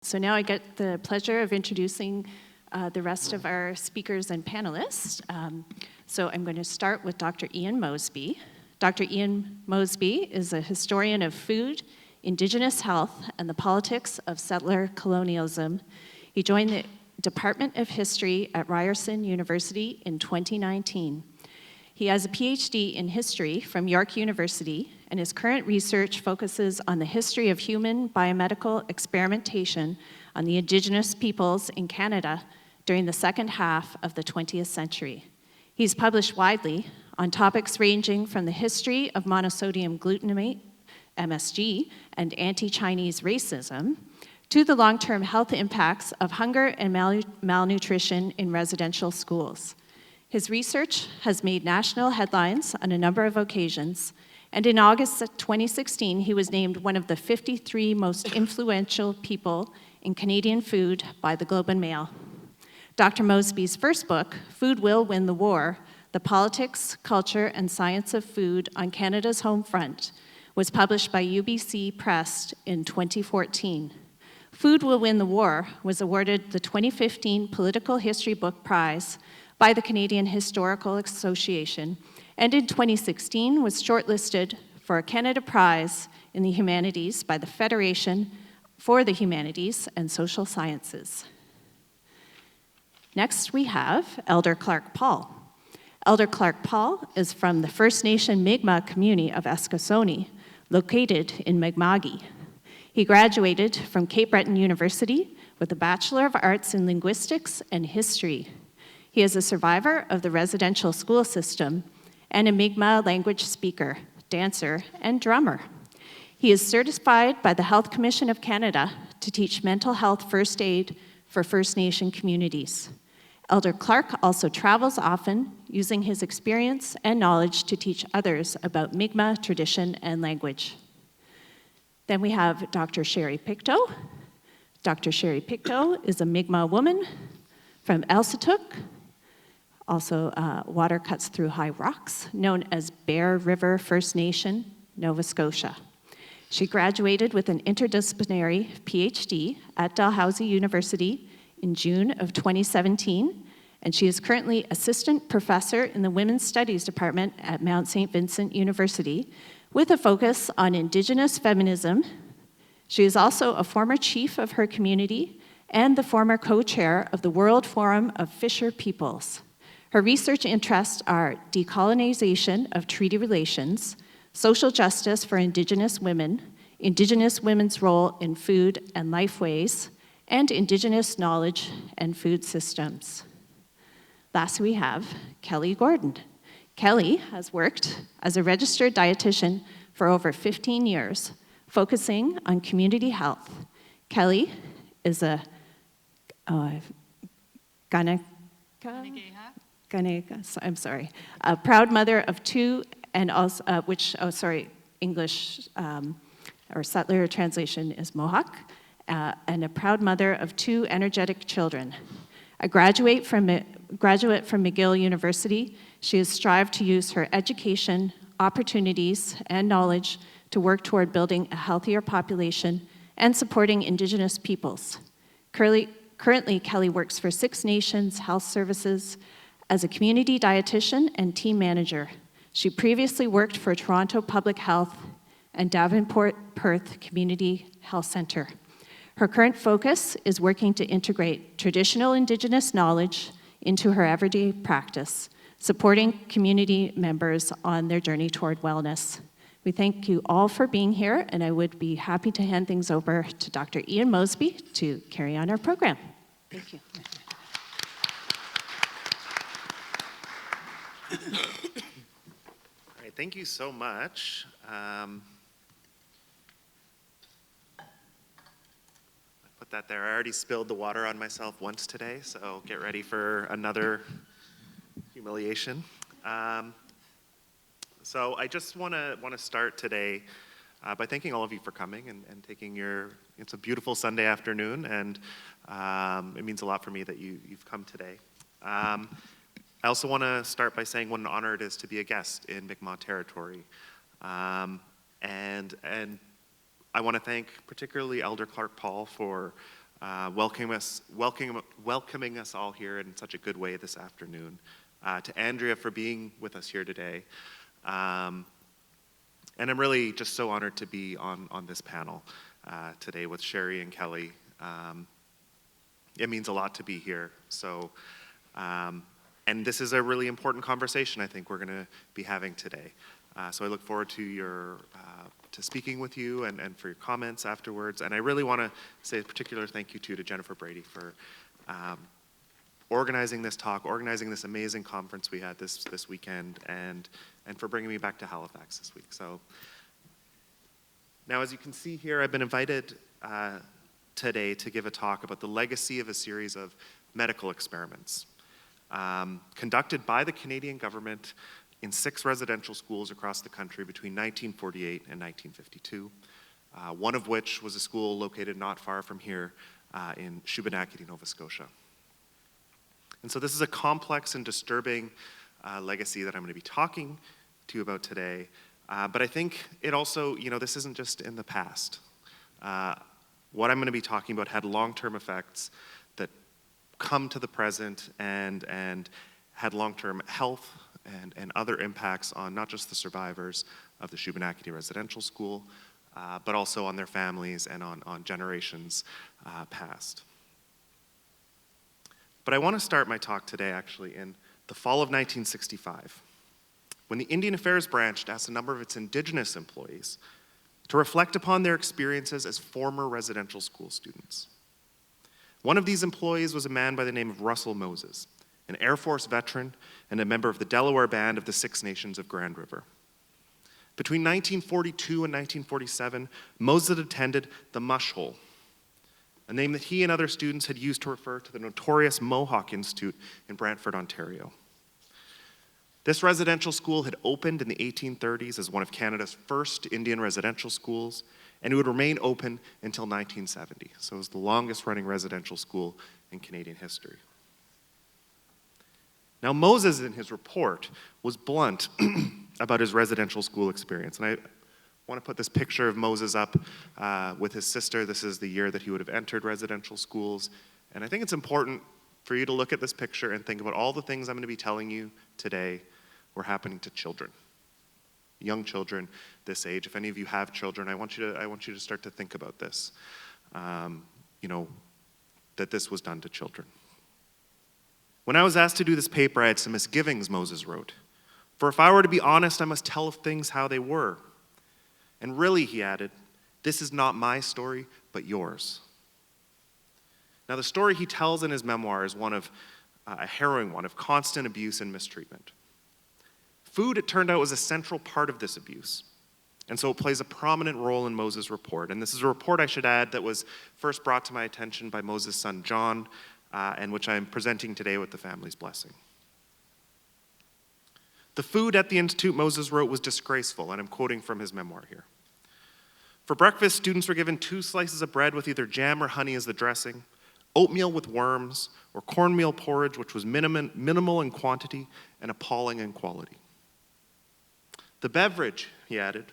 So now I get the pleasure of introducing the rest of our speakers and panelists. So I'm going to start with Dr. Ian Mosby. Dr. Ian Mosby is a historian of food, Indigenous health, and the politics of settler colonialism. He joined the Department of History at Ryerson University in 2019. He has a PhD in history from York University, and his current research focuses on the history of human biomedical experimentation on the Indigenous peoples in Canada during the second half of the 20th century. He's published widely on topics ranging from the history of monosodium glutamate, MSG, and anti-Chinese racism, to the long-term health impacts of hunger and malnutrition in residential schools. His research has made national headlines on a number of occasions, and in August 2016, he was named one of the 53 most influential people in Canadian food by the Globe and Mail. Dr. Mosby's first book, Food Will Win the War: The Politics, Culture, and Science of Food on Canada's Home Front, was published by UBC Press in 2014. Food Will Win the War was awarded the 2015 Political History Book Prize by the Canadian Historical Association, and in 2016 was shortlisted for a Canada Prize in the Humanities by the Federation for the Humanities and Social Sciences. Next, we have Elder Clark Paul. Elder Clark Paul is from the First Nation Mi'kmaq community of Eskasoni, located in Mi'kma'ki. He graduated from Cape Breton University with a Bachelor of Arts in Linguistics and History. He is a survivor of the residential school system and a Mi'kmaq language speaker, dancer, and drummer. He is certified by the Health Commission of Canada to teach mental health first aid for First Nation communities. Elder Clark also travels often, using his experience and knowledge to teach others about Mi'kmaq tradition and language. Then we have Dr. Sherry Pictou. Dr. Sherry Pictou is a Mi'kmaq woman from Elsipogtog. Also, water cuts through high rocks, known as Bear River First Nation, Nova Scotia. She graduated with an interdisciplinary PhD at Dalhousie University in June of 2017, and she is currently assistant professor in the Women's Studies Department at Mount St. Vincent University, with a focus on Indigenous feminism. She is also a former chief of her community and the former co-chair of the World Forum of Fisher Peoples. Her research interests are decolonization of treaty relations, social justice for Indigenous women, Indigenous women's role in food and lifeways, and Indigenous knowledge and food systems. Last, we have Kelly Gordon. Kelly has worked as a registered dietitian for over 15 years, focusing on community health. Kelly is a a proud mother of two, and also, English or settler translation is Mohawk, and a proud mother of two energetic children. A graduate from McGill University, she has strived to use her education, opportunities, and knowledge to work toward building a healthier population and supporting Indigenous peoples. Currently, Kelly works for Six Nations Health Services as a community dietitian and team manager. She previously worked for Toronto Public Health and Davenport Perth Community Health Centre. Her current focus is working to integrate traditional Indigenous knowledge into her everyday practice, supporting community members on their journey toward wellness. We thank you all for being here, and I would be happy to hand things over to Dr. Ian Mosby to carry on our program. Thank you. All right, thank you so much. I put that there. I already spilled the water on myself once today, so get ready for another humiliation. So I just want to start today by thanking all of you for coming and taking it's a beautiful Sunday afternoon, and it means a lot for me that you've come today. I also want to start by saying what an honor it is to be a guest in Mi'kmaq territory. And I want to thank particularly Elder Clark Paul for welcoming us all here in such a good way this afternoon. To Andrea for being with us here today. And I'm really just so honored to be on this panel today with Sherry and Kelly. It means a lot to be here. So, and this is a really important conversation I think we're going to be having today. So I look forward to to speaking with you and for your comments afterwards. And I really want to say a particular thank you to Jennifer Brady for organizing this talk, organizing this amazing conference we had this weekend, and for bringing me back to Halifax this week. So now, as you can see here, I've been invited today to give a talk about the legacy of a series of medical experiments conducted by the Canadian government in 6 residential schools across the country between 1948 and 1952, one of which was a school located not far from here in Shubenacadie, Nova Scotia. And so this is a complex and disturbing legacy that I'm going to be talking to you about today. But I think it also, this isn't just in the past. What I'm going to be talking about had long-term effects that come to the present and had long-term health and other impacts on not just the survivors of the Shubenacadie Residential School, but also on their families and on generations past. But I want to start my talk today actually in the fall of 1965, when the Indian Affairs Branch asked a number of its Indigenous employees to reflect upon their experiences as former residential school students. One of these employees was a man by the name of Russell Moses, an Air Force veteran and a member of the Delaware Band of the Six Nations of Grand River. Between 1942 and 1947, Moses attended the Mush Hole, a name that he and other students had used to refer to the notorious Mohawk Institute in Brantford, Ontario. This residential school had opened in the 1830s as one of Canada's first Indian residential schools, and it would remain open until 1970. So it was the longest running residential school in Canadian history. Now, Moses, in his report, was blunt about his residential school experience. And I want to put this picture of Moses up with his sister. This is the year that he would have entered residential schools. And I think it's important for you to look at this picture and think about all the things I'm going to be telling you today were happening to children, young children this age. If any of you have children, I want you to start to think about this, that this was done to children. When I was asked to do this paper, I had some misgivings, Moses wrote. For if I were to be honest, I must tell of things how they were. And really, he added, this is not my story, but yours. Now, the story he tells in his memoir is one of a harrowing one of constant abuse and mistreatment. Food, it turned out, was a central part of this abuse. And so it plays a prominent role in Moses' report. And this is a report, I should add, that was first brought to my attention by Moses' son, John, and which I am presenting today with the family's blessing. The food at the Institute, Moses wrote, was disgraceful, and I'm quoting from his memoir here. For breakfast, students were given 2 slices of bread with either jam or honey as the dressing, oatmeal with worms, or cornmeal porridge, which was minimal in quantity and appalling in quality. The beverage, he added,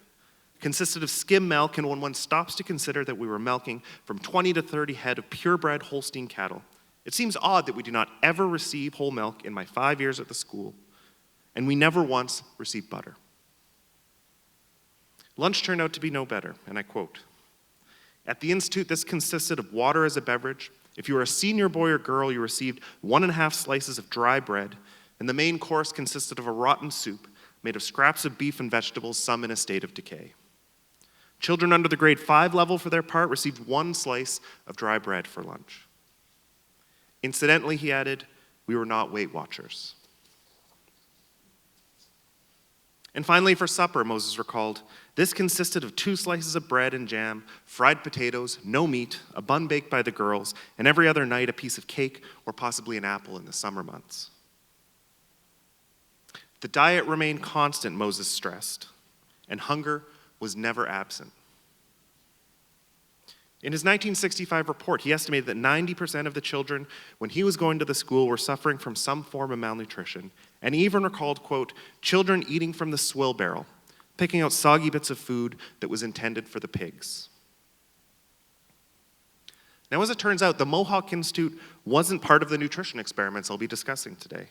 consisted of skim milk, and when one stops to consider that we were milking from 20 to 30 head of purebred Holstein cattle, it seems odd that we do not ever receive whole milk in my 5 years at the school, and we never once received butter. Lunch turned out to be no better, and I quote, at the Institute, this consisted of water as a beverage. If you were a senior boy or girl, you received 1.5 slices of dry bread, and the main course consisted of a rotten soup made of scraps of beef and vegetables, some in a state of decay. Children under the grade 5 level, for their part, received 1 slice of dry bread for lunch. Incidentally, he added, we were not Weight Watchers. And finally, for supper, Moses recalled, this consisted of 2 slices of bread and jam, fried potatoes, no meat, a bun baked by the girls, and every other night a piece of cake or possibly an apple in the summer months. The diet remained constant, Moses stressed, and hunger was never absent. In his 1965 report, he estimated that 90% of the children, when he was going to the school, were suffering from some form of malnutrition, and he even recalled, quote, children eating from the swill barrel, picking out soggy bits of food that was intended for the pigs. Now, as it turns out, the Mohawk Institute wasn't part of the nutrition experiments I'll be discussing today,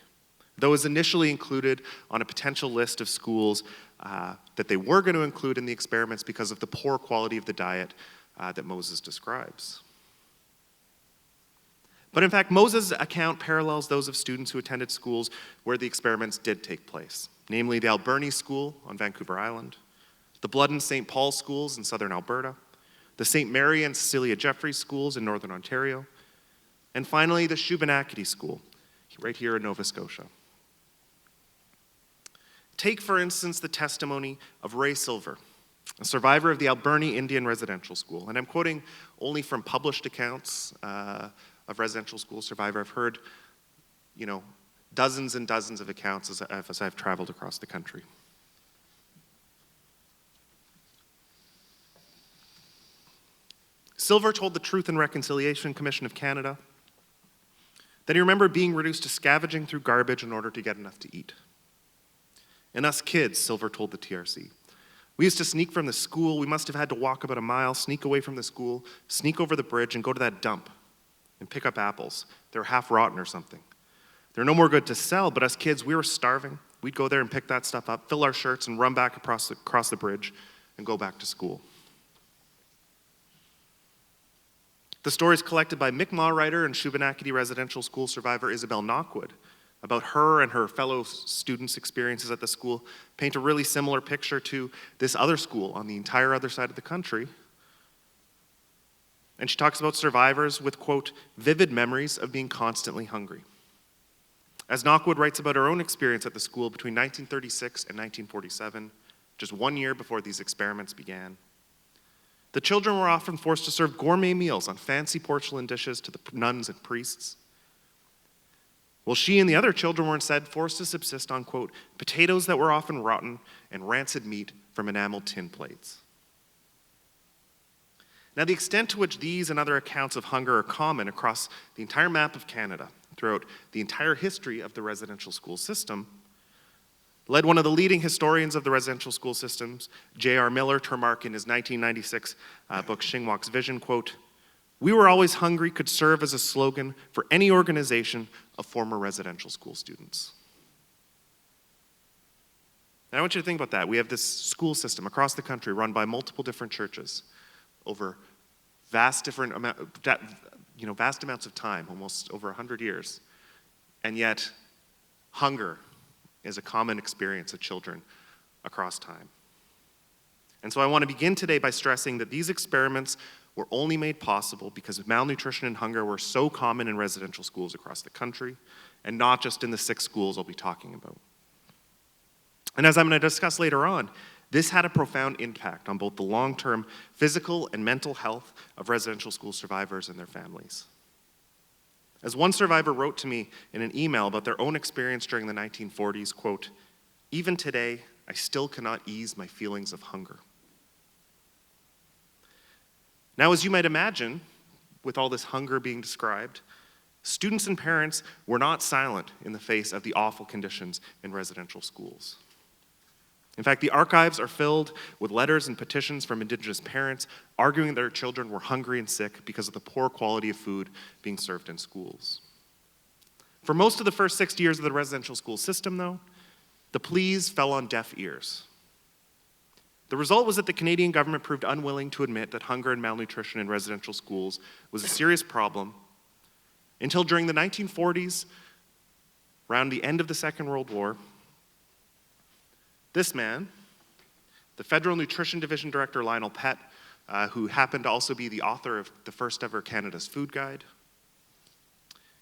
though it was initially included on a potential list of schools that they were going to include in the experiments because of the poor quality of the diet that Moses describes. But in fact, Moses' account parallels those of students who attended schools where the experiments did take place, namely the Alberni School on Vancouver Island, the Blood and St. Paul schools in southern Alberta, the St. Mary and Cecilia Jeffreys schools in northern Ontario, and finally the Shubenacadie School, right here in Nova Scotia. Take, for instance, the testimony of Ray Silver, a survivor of the Alberni Indian Residential School. And I'm quoting only from published accounts of residential school survivor. I've heard, dozens and dozens of accounts as I've traveled across the country. Silver told the Truth and Reconciliation Commission of Canada that he remembered being reduced to scavenging through garbage in order to get enough to eat. And us kids, Silver told the TRC, we used to sneak from the school. We must have had to walk about a mile, sneak away from the school, sneak over the bridge, and go to that dump and pick up apples. They were half rotten or something. They're no more good to sell, but us kids, we were starving. We'd go there and pick that stuff up, fill our shirts, and run back across the bridge and go back to school. The stories collected by Mi'kmaq writer and Shubenacadie Residential School survivor Isabel Knockwood about her and her fellow students' experiences at the school paint a really similar picture to this other school on the entire other side of the country. And she talks about survivors with, quote, vivid memories of being constantly hungry. As Knockwood writes about her own experience at the school between 1936 and 1947, just 1 year before these experiments began, the children were often forced to serve gourmet meals on fancy porcelain dishes to the nuns and priests. Well, she and the other children were instead forced to subsist on, quote, potatoes that were often rotten and rancid meat from enameled tin plates. Now, the extent to which these and other accounts of hunger are common across the entire map of Canada throughout the entire history of the residential school system led one of the leading historians of the residential school systems, J.R. Miller, to remark in his 1996 book, Shingwak's Vision, quote, we were always hungry could serve as a slogan for any organization of former residential school students. Now I want you to think about that. We have this school system across the country run by multiple different churches over vast amounts of time, almost over 100 years. And yet, hunger is a common experience of children across time. And so I want to begin today by stressing that these experiments were only made possible because malnutrition and hunger were so common in residential schools across the country, and not just in the 6 schools I'll be talking about. And as I'm going to discuss later on, this had a profound impact on both the long-term physical and mental health of residential school survivors and their families. As one survivor wrote to me in an email about their own experience during the 1940s, quote, even today, I still cannot ease my feelings of hunger. Now, as you might imagine, with all this hunger being described, students and parents were not silent in the face of the awful conditions in residential schools. In fact, the archives are filled with letters and petitions from Indigenous parents arguing that their children were hungry and sick because of the poor quality of food being served in schools. For most of the first 60 years of the residential school system, though, the pleas fell on deaf ears. The result was that the Canadian government proved unwilling to admit that hunger and malnutrition in residential schools was a serious problem until during the 1940s, around the end of the Second World War, this man, the Federal Nutrition Division Director Lionel Pett, who happened to also be the author of the first ever Canada's Food Guide,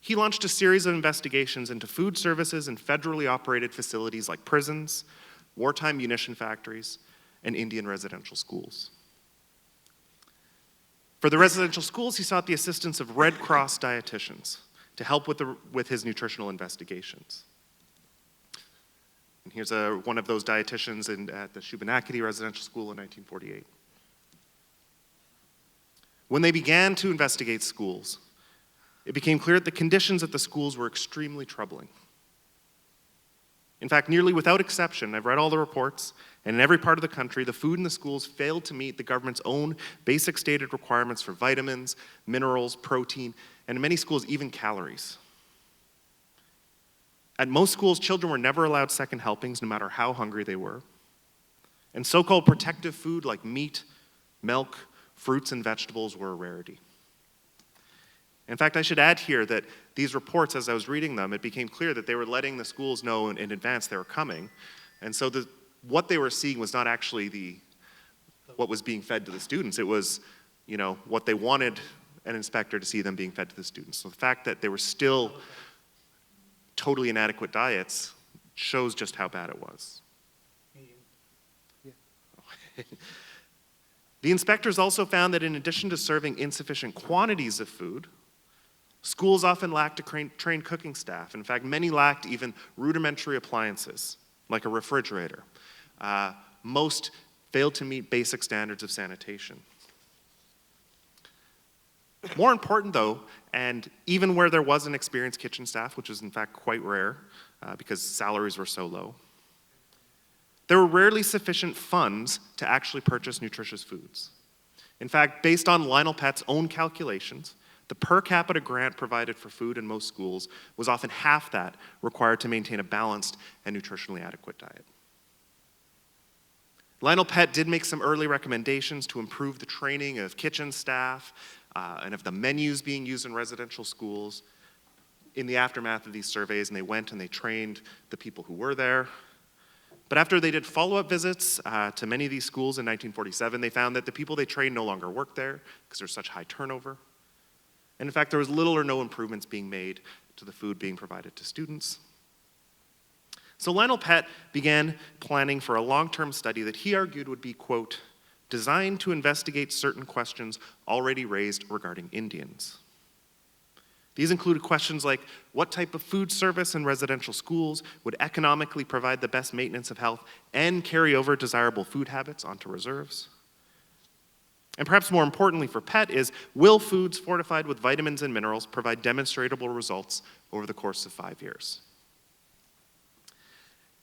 he launched a series of investigations into food services in federally operated facilities like prisons, wartime munition factories, and Indian residential schools. For the residential schools, he sought the assistance of Red Cross dietitians to help with his nutritional investigations. And here's one of those dietitians at the Shubenacadie Residential School in 1948. When they began to investigate schools, it became clear that the conditions at the schools were extremely troubling. In fact, nearly without exception, I've read all the reports, and in every part of the country, the food in the schools failed to meet the government's own basic stated requirements for vitamins, minerals, protein, and in many schools, even calories. At most schools, children were never allowed second helpings, no matter how hungry they were. And so-called protective food like meat, milk, fruits, and vegetables were a rarity. In fact, I should add here that these reports, as I was reading them, it became clear that they were letting the schools know in advance they were coming. And so what they were seeing was not actually what was being fed to the students. It was, what they wanted an inspector to see them being fed to the students. So the fact that they were still totally inadequate diets shows just how bad it was. The inspectors also found that in addition to serving insufficient quantities of food, schools often lacked a trained cooking staff. In fact, many lacked even rudimentary appliances, like a refrigerator. Most failed to meet basic standards of sanitation. More important, though, and even where there was an experienced kitchen staff, which was in fact quite rare because salaries were so low, there were rarely sufficient funds to actually purchase nutritious foods. In fact, based on Lionel Pett's own calculations, the per capita grant provided for food in most schools was often half that required to maintain a balanced and nutritionally adequate diet. Lionel Pett did make some early recommendations to improve the training of kitchen staff and of the menus being used in residential schools in the aftermath of these surveys, and they went and they trained the people who were there. But after they did follow-up visits to many of these schools in 1947, they found that the people they trained no longer worked there because there's such high turnover. And in fact, there was little or no improvements being made to the food being provided to students. So Lionel Pett began planning for a long-term study that he argued would be, quote, designed to investigate certain questions already raised regarding Indians. These included questions like, what type of food service in residential schools would economically provide the best maintenance of health and carry over desirable food habits onto reserves? And perhaps more importantly for Pett is, will foods fortified with vitamins and minerals provide demonstrable results over the course of 5 years?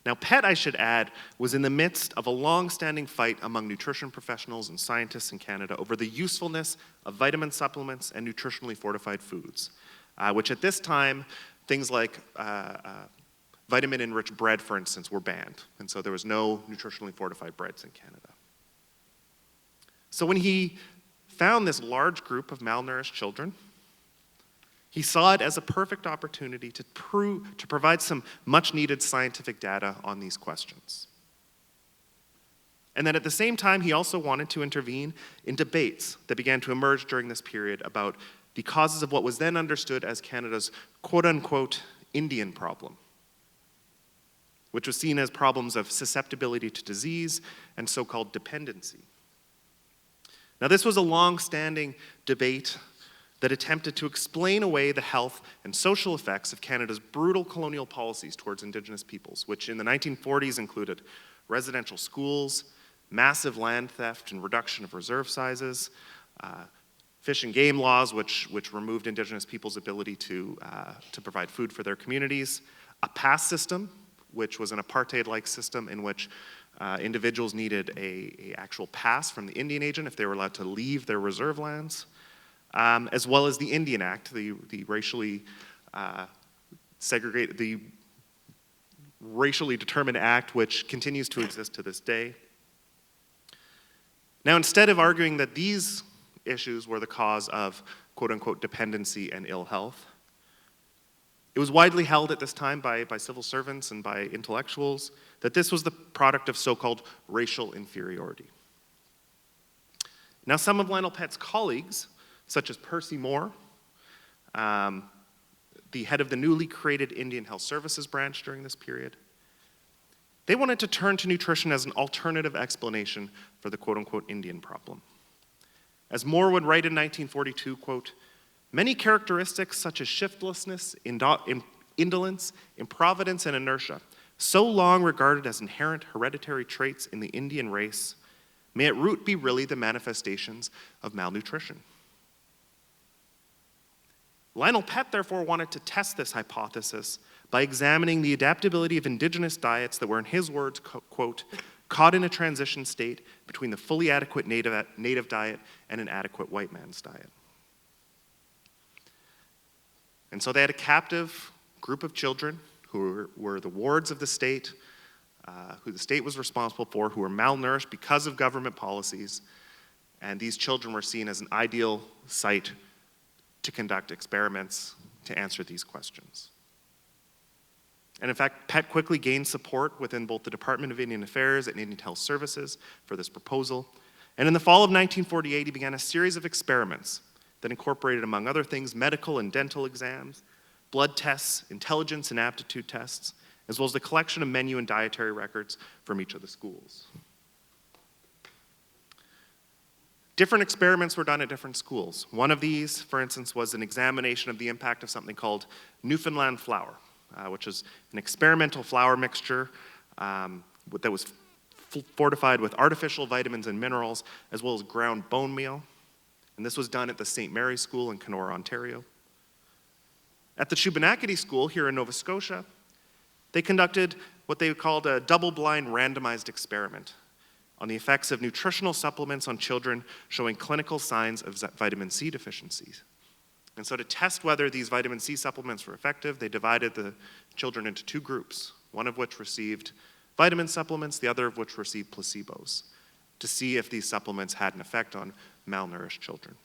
Now, Pett, I should add, was in the midst of a long-standing fight among nutrition professionals and scientists in Canada over the usefulness of vitamin supplements and nutritionally fortified foods, which at this time, things like vitamin-enriched bread, for instance, were banned. And so there was no nutritionally fortified breads in Canada. So when he found this large group of malnourished children, he saw it as a perfect opportunity to provide some much-needed scientific data on these questions. And then at the same time, he also wanted to intervene in debates that began to emerge during this period about the causes of what was then understood as Canada's quote-unquote Indian problem, which was seen as problems of susceptibility to disease and so-called dependency. Now, this was a long-standing debate that attempted to explain away the health and social effects of Canada's brutal colonial policies towards Indigenous peoples, which in the 1940s included residential schools, massive land theft and reduction of reserve sizes, fish and game laws, which removed Indigenous peoples' ability to provide food for their communities, a pass system, which was an apartheid-like system in which individuals needed an actual pass from the Indian agent if they were allowed to leave their reserve lands, as well as the Indian Act, the racially segregated, the racially determined act which continues to exist to this day. Now, instead of arguing that these issues were the cause of quote-unquote dependency and ill health, it was widely held at this time by civil servants and by intellectuals that this was the product of so-called racial inferiority. Now, some of Lionel Pett's colleagues, such as Percy Moore, the head of the newly created Indian Health Services branch during this period, they wanted to turn to nutrition as an alternative explanation for the quote-unquote Indian problem. As Moore would write in 1942, quote, many characteristics such as shiftlessness, indolence, improvidence, and inertia, so long regarded as inherent hereditary traits in the Indian race, may at root be really the manifestations of malnutrition. Lionel Pett, therefore, wanted to test this hypothesis by examining the adaptability of indigenous diets that were, in his words, quote, caught in a transition state between the fully adequate native diet and an adequate white man's diet. And so they had a captive group of children who were the wards of the state, who the state was responsible for, who were malnourished because of government policies, and these children were seen as an ideal site to conduct experiments to answer these questions. And in fact, PET quickly gained support within both the Department of Indian Affairs and Indian Health Services for this proposal. And in the fall of 1948, he began a series of experiments that incorporated, among other things, medical and dental exams, blood tests, intelligence and aptitude tests, as well as the collection of menu and dietary records from each of the schools. Different experiments were done at different schools. One of these, for instance, was an examination of the impact of something called Newfoundland flour, which is an experimental flour mixture that was fortified with artificial vitamins and minerals, as well as ground bone meal. And this was done at the St. Mary's School in Kenora, Ontario. At the Shubenacadie School here in Nova Scotia, they conducted what they called a double-blind randomized experiment on the effects of nutritional supplements on children showing clinical signs of vitamin C deficiencies. And so to test whether these vitamin C supplements were effective, they divided the children into two groups, one of which received vitamin supplements, the other of which received placebos, to see if these supplements had an effect on malnourished children.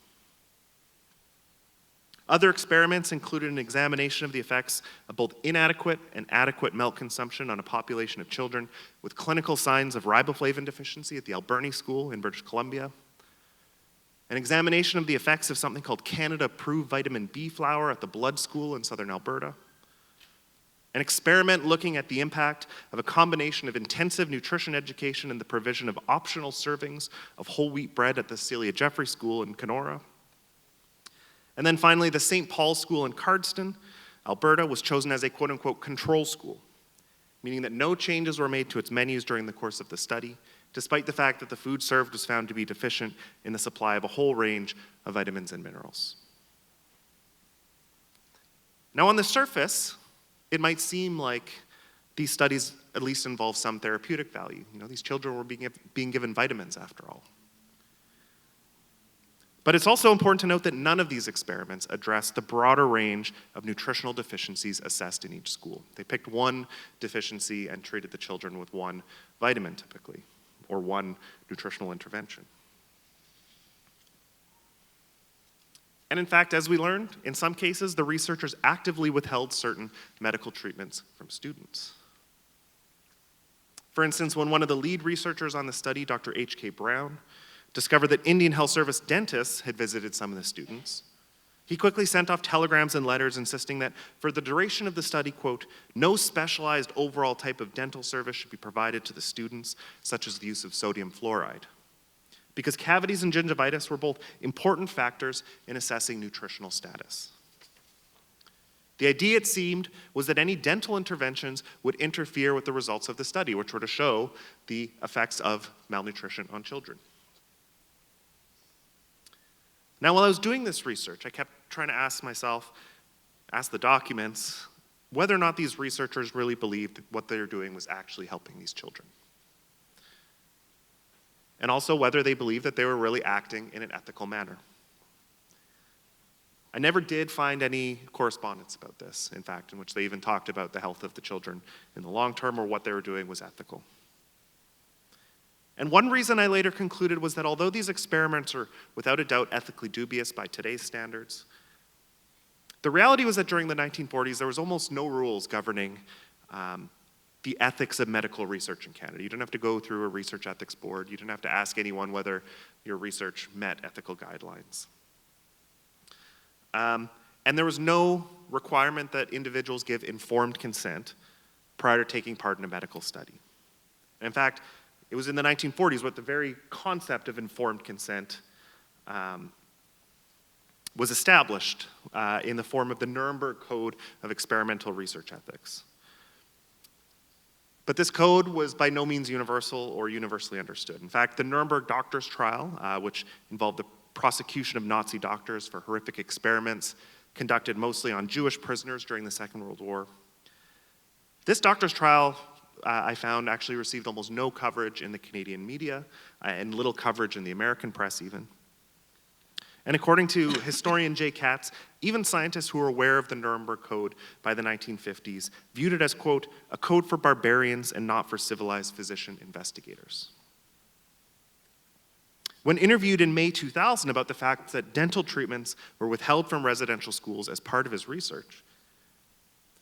Other experiments included an examination of the effects of both inadequate and adequate milk consumption on a population of children with clinical signs of riboflavin deficiency at the Alberni School in British Columbia. An examination of the effects of something called Canada-approved vitamin B flour at the Blood School in southern Alberta. An experiment looking at the impact of a combination of intensive nutrition education and the provision of optional servings of whole wheat bread at the Celia Jeffrey School in Kenora. And then finally, the St. Paul's School in Cardston, Alberta, was chosen as a quote-unquote control school, meaning that no changes were made to its menus during the course of the study, despite the fact that the food served was found to be deficient in the supply of a whole range of vitamins and minerals. Now, on the surface, it might seem like these studies at least involve some therapeutic value. You know, these children were being given vitamins after all. But it's also important to note that none of these experiments addressed the broader range of nutritional deficiencies assessed in each school. They picked one deficiency and treated the children with one vitamin typically, or one nutritional intervention. And in fact, as we learned, in some cases, the researchers actively withheld certain medical treatments from students. For instance, when one of the lead researchers on the study, Dr. H.K. Brown, discovered that Indian Health Service dentists had visited some of the students, he quickly sent off telegrams and letters insisting that for the duration of the study, quote, no specialized overall type of dental service should be provided to the students, such as the use of sodium fluoride, because cavities and gingivitis were both important factors in assessing nutritional status. The idea, it seemed, was that any dental interventions would interfere with the results of the study, which were to show the effects of malnutrition on children. Now, while I was doing this research, I kept trying to ask myself, ask the documents, whether or not these researchers really believed that what they were doing was actually helping these children. And also whether they believed that they were really acting in an ethical manner. I never did find any correspondence about this, in fact, in which they even talked about the health of the children in the long term or what they were doing was ethical. And one reason I later concluded was that although these experiments are without a doubt ethically dubious by today's standards, the reality was that during the 1940s there was almost no rules governing the ethics of medical research in Canada. You didn't have to go through a research ethics board. You didn't have to ask anyone whether your research met ethical guidelines. And there was no requirement that individuals give informed consent prior to taking part in a medical study. In fact, it was in the 1940s when the very concept of informed consent was established in the form of the Nuremberg Code of Experimental Research Ethics. But this code was by no means universal or universally understood. In fact, the Nuremberg Doctors' Trial, which involved the prosecution of Nazi doctors for horrific experiments conducted mostly on Jewish prisoners during the Second World War, This doctor's trial, I found, actually received almost no coverage in the Canadian media and little coverage in the American press even. And according to historian Jay Katz, even scientists who were aware of the Nuremberg Code by the 1950s viewed it as, quote, a code for barbarians and not for civilized physician investigators. When interviewed in May 2000 about the fact that dental treatments were withheld from residential schools as part of his research,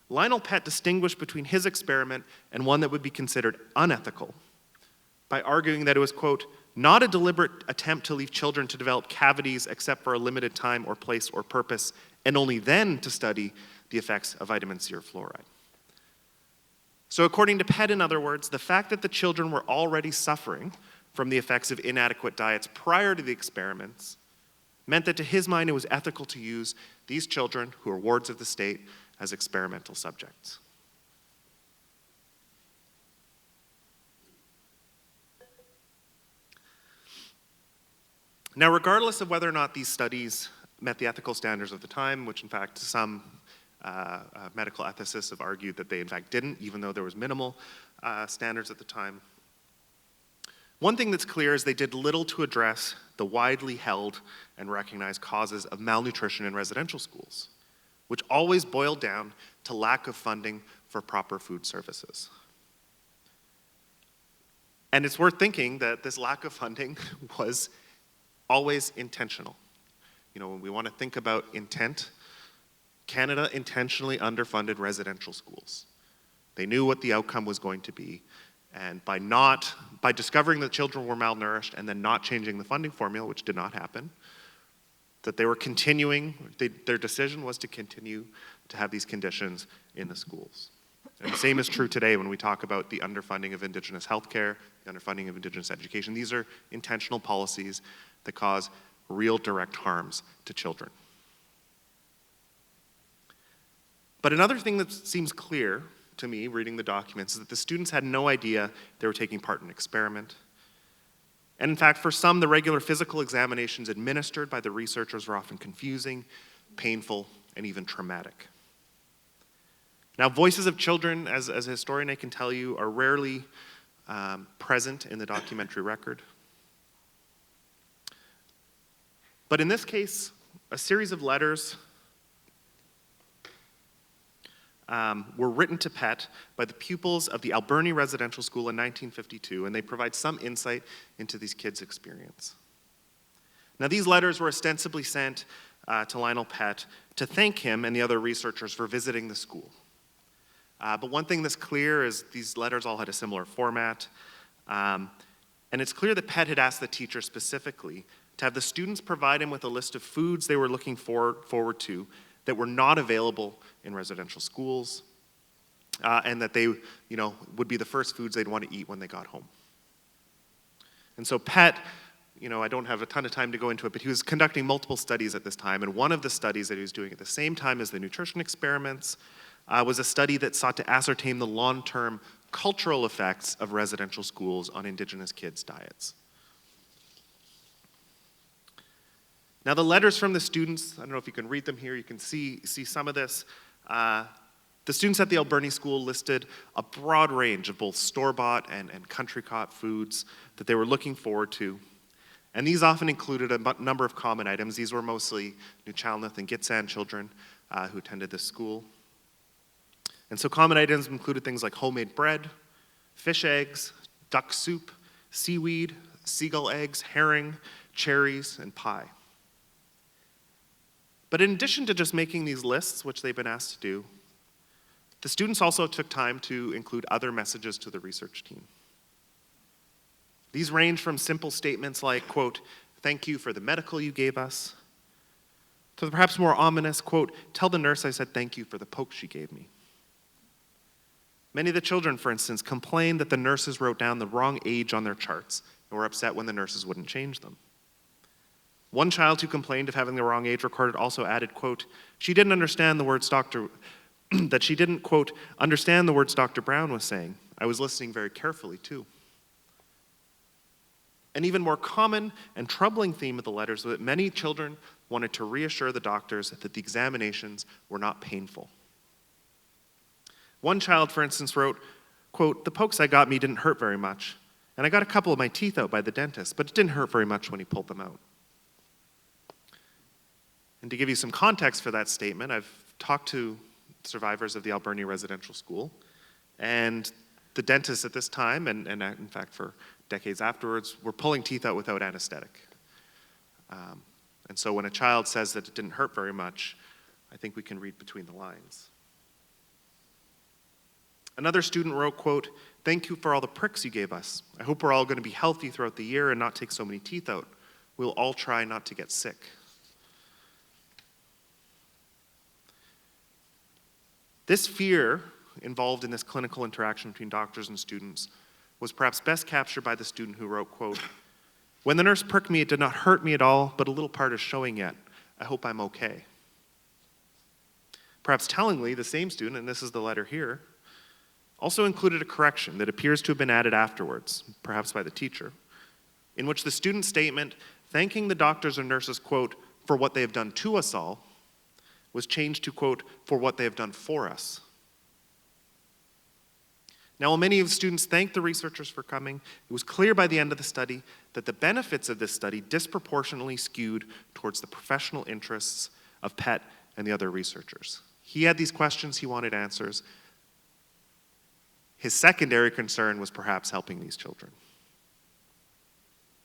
Lionel Pett distinguished between his experiment and one that would be considered unethical by arguing that it was, quote, not a deliberate attempt to leave children to develop cavities except for a limited time or place or purpose, and only then to study the effects of vitamin C or fluoride. So according to Pett, in other words, the fact that the children were already suffering from the effects of inadequate diets prior to the experiments meant that to his mind it was ethical to use these children, who are wards of the state, as experimental subjects. Now, regardless of whether or not these studies met the ethical standards of the time, which in fact some medical ethicists have argued that they in fact didn't, even though there was minimal standards at the time, one thing that's clear is they did little to address the widely held and recognized causes of malnutrition in residential schools, which always boiled down to lack of funding for proper food services. And it's worth thinking that this lack of funding was always intentional. You know, when we want to think about intent, Canada intentionally underfunded residential schools. They knew what the outcome was going to be, and by discovering that children were malnourished and then not changing the funding formula, which did not happen, that they were continuing, their decision was to continue to have these conditions in the schools. And the same is true today when we talk about the underfunding of Indigenous healthcare, the underfunding of Indigenous education. These are intentional policies that cause real direct harms to children. But another thing that seems clear to me, reading the documents, is that the students had no idea they were taking part in an experiment. And in fact, for some, the regular physical examinations administered by the researchers were often confusing, painful, and even traumatic. Now, voices of children, as a historian I can tell you, are rarely present in the documentary record. But in this case, a series of letters were written to Pett by the pupils of the Alberni Residential School in 1952, and they provide some insight into these kids' experience. Now, these letters were ostensibly sent to Lionel Pett to thank him and the other researchers for visiting the school. But one thing that's clear is these letters all had a similar format, and it's clear that Pett had asked the teacher specifically to have the students provide him with a list of foods they were looking forward to that were not available in residential schools, and that they, would be the first foods they'd want to eat when they got home. And so Pett, I don't have a ton of time to go into it, but he was conducting multiple studies at this time, and one of the studies that he was doing at the same time as the nutrition experiments was a study that sought to ascertain the long-term cultural effects of residential schools on Indigenous kids' diets. Now, the letters from the students, I don't know if you can read them here, you can see some of this. The students at the Alberni School listed a broad range of both store-bought and country-caught foods that they were looking forward to. And these often included a number of common items. These were mostly Nuu-chah-nulth and Gitxsan children who attended this school. And so common items included things like homemade bread, fish eggs, duck soup, seaweed, seagull eggs, herring, cherries, and pie. But in addition to just making these lists, which they've been asked to do, the students also took time to include other messages to the research team. These range from simple statements like, quote, thank you for the medical you gave us, to the perhaps more ominous, quote, tell the nurse I said thank you for the poke she gave me. Many of the children, for instance, complained that the nurses wrote down the wrong age on their charts and were upset when the nurses wouldn't change them. One child who complained of having the wrong age recorded also added, quote, she didn't understand the words that she didn't, quote, understand the words Dr. Brown was saying. I was listening very carefully, too. An even more common and troubling theme of the letters was that many children wanted to reassure the doctors that the examinations were not painful. One child, for instance, wrote, quote, "The pokes I got me didn't hurt very much, and I got a couple of my teeth out by the dentist, but it didn't hurt very much when he pulled them out." And to give you some context for that statement, I've talked to survivors of the Alberni Residential School, and the dentists at this time, and in fact for decades afterwards, were pulling teeth out without anesthetic. And so when a child says that it didn't hurt very much, I think we can read between the lines. Another student wrote, quote, "Thank you for all the pricks you gave us. I hope we're all going to be healthy throughout the year and not take so many teeth out. We'll all try not to get sick." This fear involved in this clinical interaction between doctors and students was perhaps best captured by the student who wrote, quote, "When the nurse pricked me, it did not hurt me at all, but a little part is showing yet. I hope I'm okay." Perhaps tellingly, the same student, and this is the letter here, also included a correction that appears to have been added afterwards, perhaps by the teacher, in which the student's statement thanking the doctors and nurses, quote, "for what they have done to us all," was changed to, quote, "for what they have done for us." Now, while many of the students thanked the researchers for coming, it was clear by the end of the study that the benefits of this study disproportionately skewed towards the professional interests of Pett and the other researchers. He had these questions he wanted answers. His secondary concern was perhaps helping these children.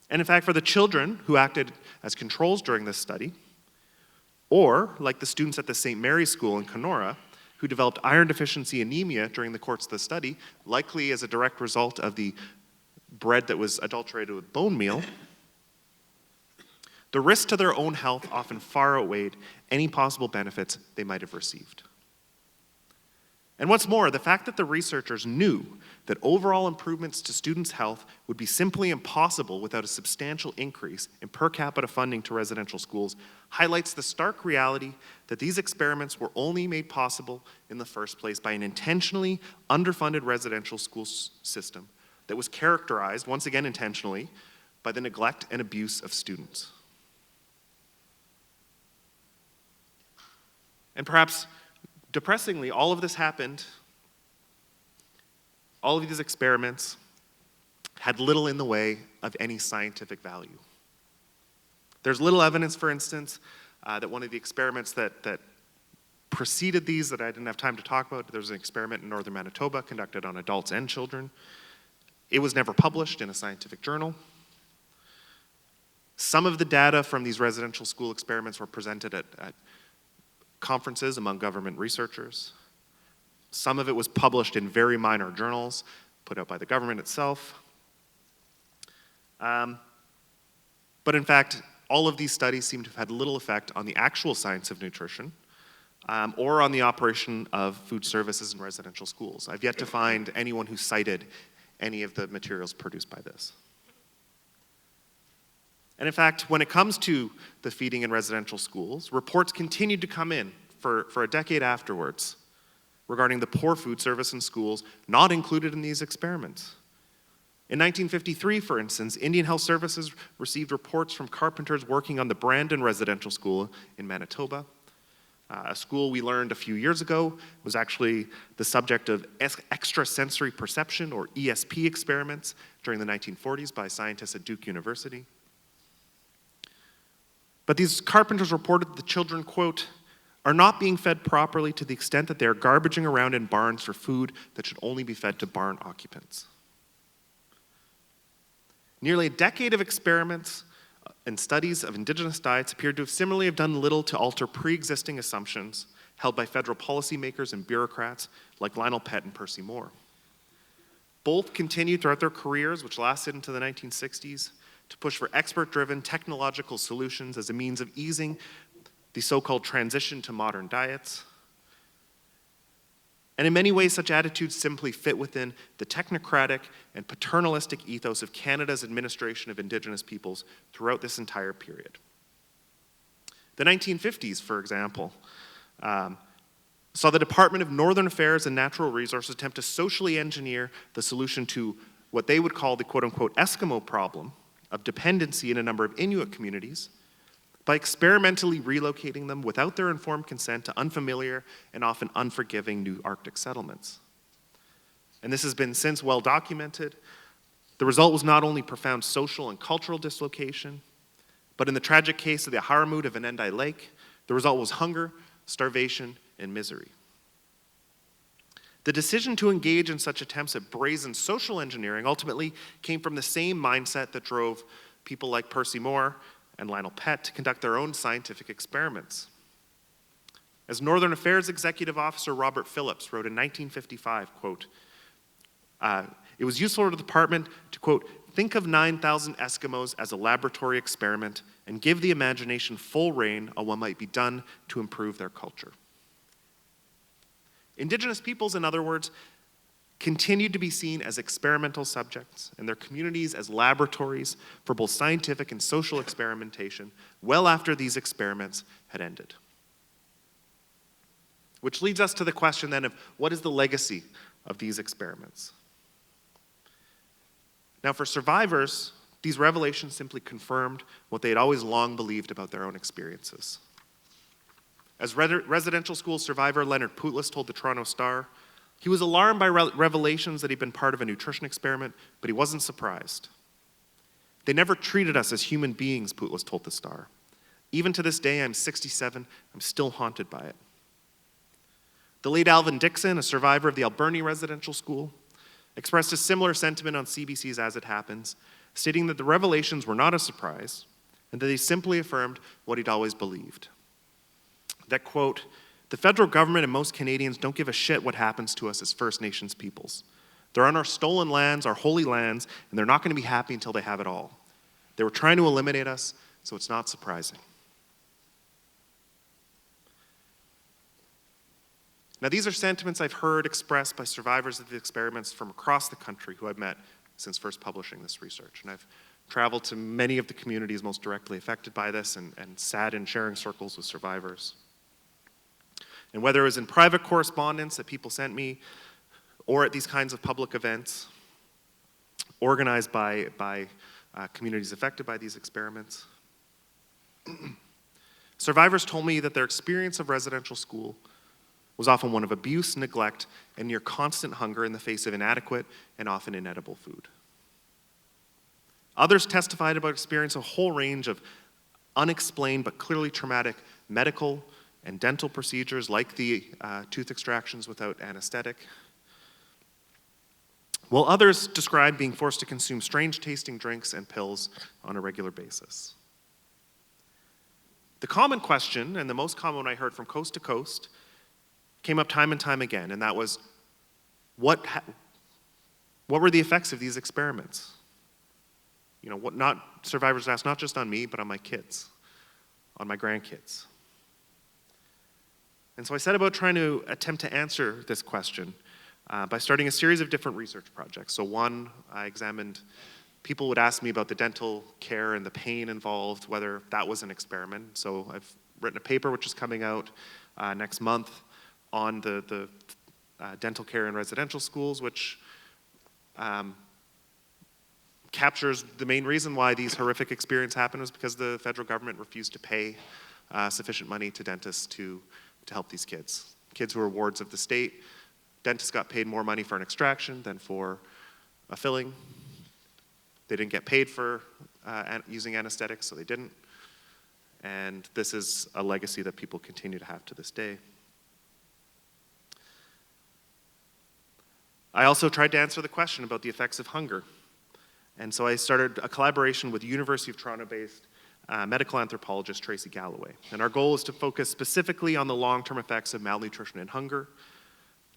And in fact, for the children who acted as controls during this study, or like the students at the St. Mary's School in Kenora, who developed iron deficiency anemia during the course of the study, likely as a direct result of the bread that was adulterated with bone meal, the risk to their own health often far outweighed any possible benefits they might have received. And what's more, the fact that the researchers knew that overall improvements to students' health would be simply impossible without a substantial increase in per capita funding to residential schools highlights the stark reality that these experiments were only made possible in the first place by an intentionally underfunded residential school system that was characterized, once again intentionally, by the neglect and abuse of students. And perhaps depressingly, all of this happened, all of these experiments had little in the way of any scientific value. There's little evidence, for instance, that one of the experiments that preceded these that I didn't have time to talk about, there was an experiment in northern Manitoba conducted on adults and children. It was never published in a scientific journal. Some of the data from these residential school experiments were presented at conferences among government researchers. Some of it was published in very minor journals put out by the government itself. But in fact, all of these studies seem to have had little effect on the actual science of nutrition or on the operation of food services in residential schools. I've yet to find anyone who cited any of the materials produced by this. And in fact, when it comes to the feeding in residential schools, reports continued to come in for a decade afterwards regarding the poor food service in schools not included in these experiments. In 1953, for instance, Indian Health Services received reports from carpenters working on the Brandon Residential School in Manitoba, a school we learned a few years ago was actually the subject of extrasensory perception, or ESP experiments during the 1940s by scientists at Duke University. But these carpenters reported that the children, quote, "are not being fed properly to the extent that they are garbaging around in barns for food that should only be fed to barn occupants." Nearly a decade of experiments and studies of indigenous diets appeared to have similarly have done little to alter pre-existing assumptions held by federal policymakers and bureaucrats like Lionel Pett and Percy Moore. Both continued throughout their careers, which lasted into the 1960s, to push for expert-driven technological solutions as a means of easing the so-called transition to modern diets. And in many ways, such attitudes simply fit within the technocratic and paternalistic ethos of Canada's administration of Indigenous peoples throughout this entire period. The 1950s, for example, saw the Department of Northern Affairs and Natural Resources attempt to socially engineer the solution to what they would call the quote-unquote Eskimo problem of dependency in a number of Inuit communities by experimentally relocating them without their informed consent to unfamiliar and often unforgiving new Arctic settlements. and this has been since well documented, the result was not only profound social and cultural dislocation, but in the tragic case of the Haramut of Inendai Lake, the result was hunger, starvation, and misery. The decision to engage in such attempts at brazen social engineering ultimately came from the same mindset that drove people like Percy Moore and Lionel Pett to conduct their own scientific experiments. As Northern Affairs Executive Officer Robert Phillips wrote in 1955, quote, it was useful to the department to, quote, think of 9,000 Eskimos as a laboratory experiment and give the imagination full rein on what might be done to improve their culture. Indigenous peoples, in other words, continued to be seen as experimental subjects and their communities as laboratories for both scientific and social experimentation well after these experiments had ended. Which leads us to the question then of what is the legacy of these experiments? Now, for survivors, these revelations simply confirmed what they had always long believed about their own experiences. As residential school survivor Leonard Pootlis told the Toronto Star, he was alarmed by revelations that he'd been part of a nutrition experiment, but he wasn't surprised. They never treated us as human beings, Pootlis told the Star. Even to this day, I'm 67, I'm still haunted by it. The late Alvin Dixon, a survivor of the Alberni Residential School, expressed a similar sentiment on CBC's As It Happens, stating that the revelations were not a surprise and that they simply affirmed what he'd always believed. That, quote, the federal government and most Canadians don't give a shit what happens to us as First Nations peoples. They're on our stolen lands, our holy lands, and they're not going to be happy until they have it all. They were trying to eliminate us, so it's not surprising. Now, these are sentiments I've heard expressed by survivors of the experiments from across the country who I've met since first publishing this research. And I've traveled to many of the communities most directly affected by this and sat in sharing circles with survivors. And whether it was in private correspondence that people sent me or at these kinds of public events organized by communities affected by these experiments, survivors told me that their experience of residential school was often one of abuse, neglect, and near constant hunger in the face of inadequate and often inedible food. Others testified about experiencing a whole range of unexplained but clearly traumatic medical and dental procedures like the tooth extractions without anesthetic, while others described being forced to consume strange tasting drinks and pills on a regular basis. The common question, and the most common one I heard from coast to coast, came up time and time again, and that was, what were the effects of these experiments? You know, not survivors asked not just on me, but on my kids, on my grandkids. And so I set about trying to attempt to answer this question by starting a series of different research projects. So one, I examined, people would ask me about the dental care and the pain involved, whether that was an experiment. So I've written a paper which is coming out next month on the dental care in residential schools, which captures the main reason why these horrific experiences happened was because the federal government refused to pay sufficient money to dentists to help these kids. Kids who were wards of the state, dentists got paid more money for an extraction than for a filling. They didn't get paid for using anesthetics, so they didn't. And this is a legacy that people continue to have to this day. I also tried to answer the question about the effects of hunger. And so I started a collaboration with University of Toronto-based medical anthropologist Tracy Galloway. And our goal is to focus specifically on the long-term effects of malnutrition and hunger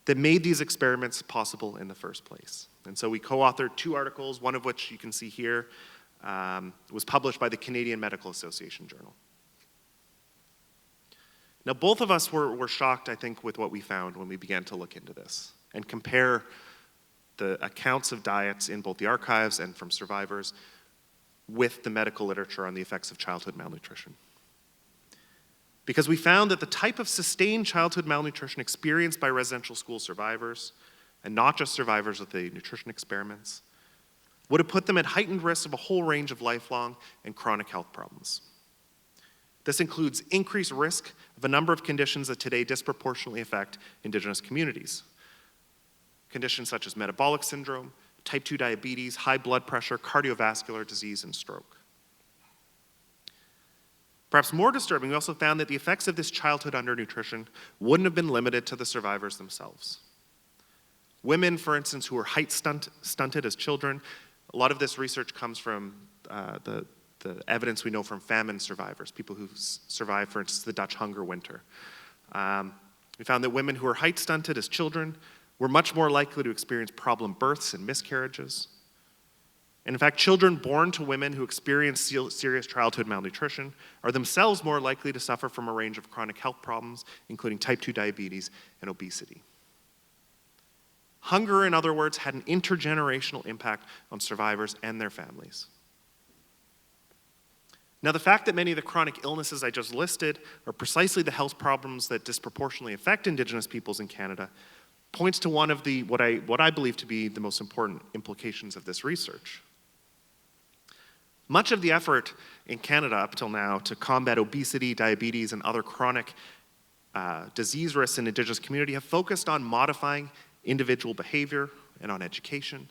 that made these experiments possible in the first place. And so we co-authored 2 articles, one of which you can see here was published by the Canadian Medical Association Journal. Now, both of us were shocked, I think, with what we found when we began to look into this and compare the accounts of diets in both the archives and from survivors with the medical literature on the effects of childhood malnutrition. Because we found that the type of sustained childhood malnutrition experienced by residential school survivors, and not just survivors of the nutrition experiments, would have put them at heightened risk of a whole range of lifelong and chronic health problems. This includes increased risk of a number of conditions that today disproportionately affect Indigenous communities. conditions such as metabolic syndrome, type 2 diabetes, high blood pressure, cardiovascular disease, and stroke. Perhaps more disturbing, we also found that the effects of this childhood undernutrition wouldn't have been limited to the survivors themselves. Women, for instance, who were height stunted as children, a lot of this research comes from the evidence we know from famine survivors, people who survived, for instance, the Dutch hunger winter. We found that women who were height stunted as children were much more likely to experience problem births and miscarriages. And in fact, children born to women who experience serious childhood malnutrition are themselves more likely to suffer from a range of chronic health problems, including type 2 diabetes and obesity. Hunger, in other words, had an intergenerational impact on survivors and their families. Now, the fact that many of the chronic illnesses I just listed are precisely the health problems that disproportionately affect Indigenous peoples in Canada points to one of what I believe to be the most important implications of this research. Much of the effort in Canada up till now to combat obesity, diabetes, and other chronic disease risks in Indigenous community have focused on modifying individual behavior and on education.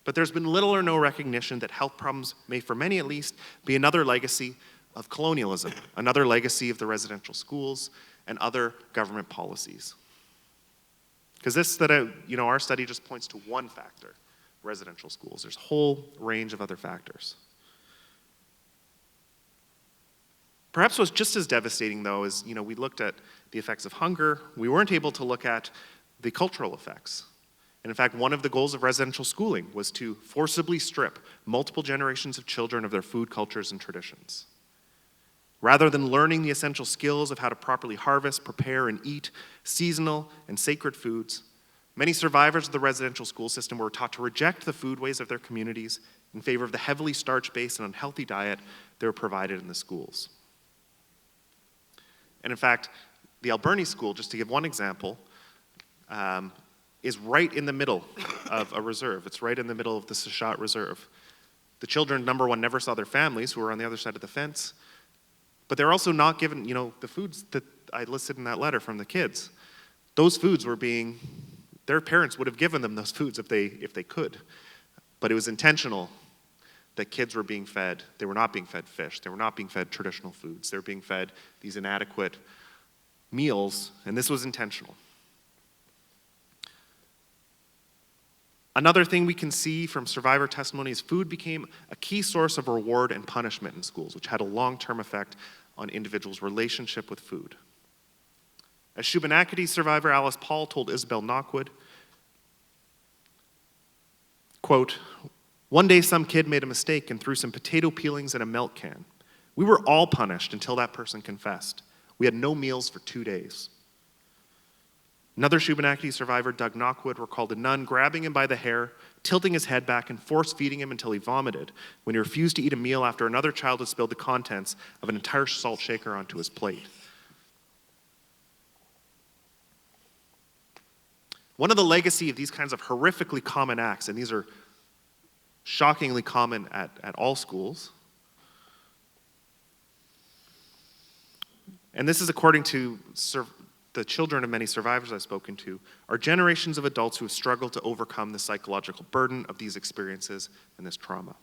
But there's been little or no recognition that health problems may, for many at least, be another legacy of colonialism, another legacy of the residential schools and other government policies. Because our study just points to one factor, residential schools. There's a whole range of other factors. Perhaps what's just as devastating, though, is we looked at the effects of hunger. We weren't able to look at the cultural effects. And in fact, one of the goals of residential schooling was to forcibly strip multiple generations of children of their food cultures and traditions. Rather than learning the essential skills of how to properly harvest, prepare, and eat seasonal and sacred foods, many survivors of the residential school system were taught to reject the foodways of their communities in favor of the heavily starch-based and unhealthy diet they were provided in the schools. And in fact, the Alberni School, just to give one example, is right in the middle of a reserve. It's right in the middle of the Sachat Reserve. The children, number one, never saw their families who were on the other side of the fence, but they're also not given, the foods that I listed in that letter from the kids. Those foods their parents would have given them those foods if they could, but it was intentional that kids were being fed. They were not being fed fish. They were not being fed traditional foods. They were being fed these inadequate meals, and this was intentional. Another thing we can see from survivor testimony is food became a key source of reward and punishment in schools, which had a long-term effect on individuals' relationship with food. As Shubenacadie survivor Alice Paul told Isabel Knockwood, quote, "One day some kid made a mistake and threw some potato peelings in a milk can. We were all punished until that person confessed. We had no meals for 2 days." Another Shubenacadie survivor, Doug Knockwood, recalled a nun grabbing him by the hair, tilting his head back, and force-feeding him until he vomited when he refused to eat a meal after another child had spilled the contents of an entire salt shaker onto his plate. One of the legacy of these kinds of horrifically common acts, and these are shockingly common at all schools, and this is according to the children of many survivors I've spoken to, are generations of adults who have struggled to overcome the psychological burden of these experiences and this trauma.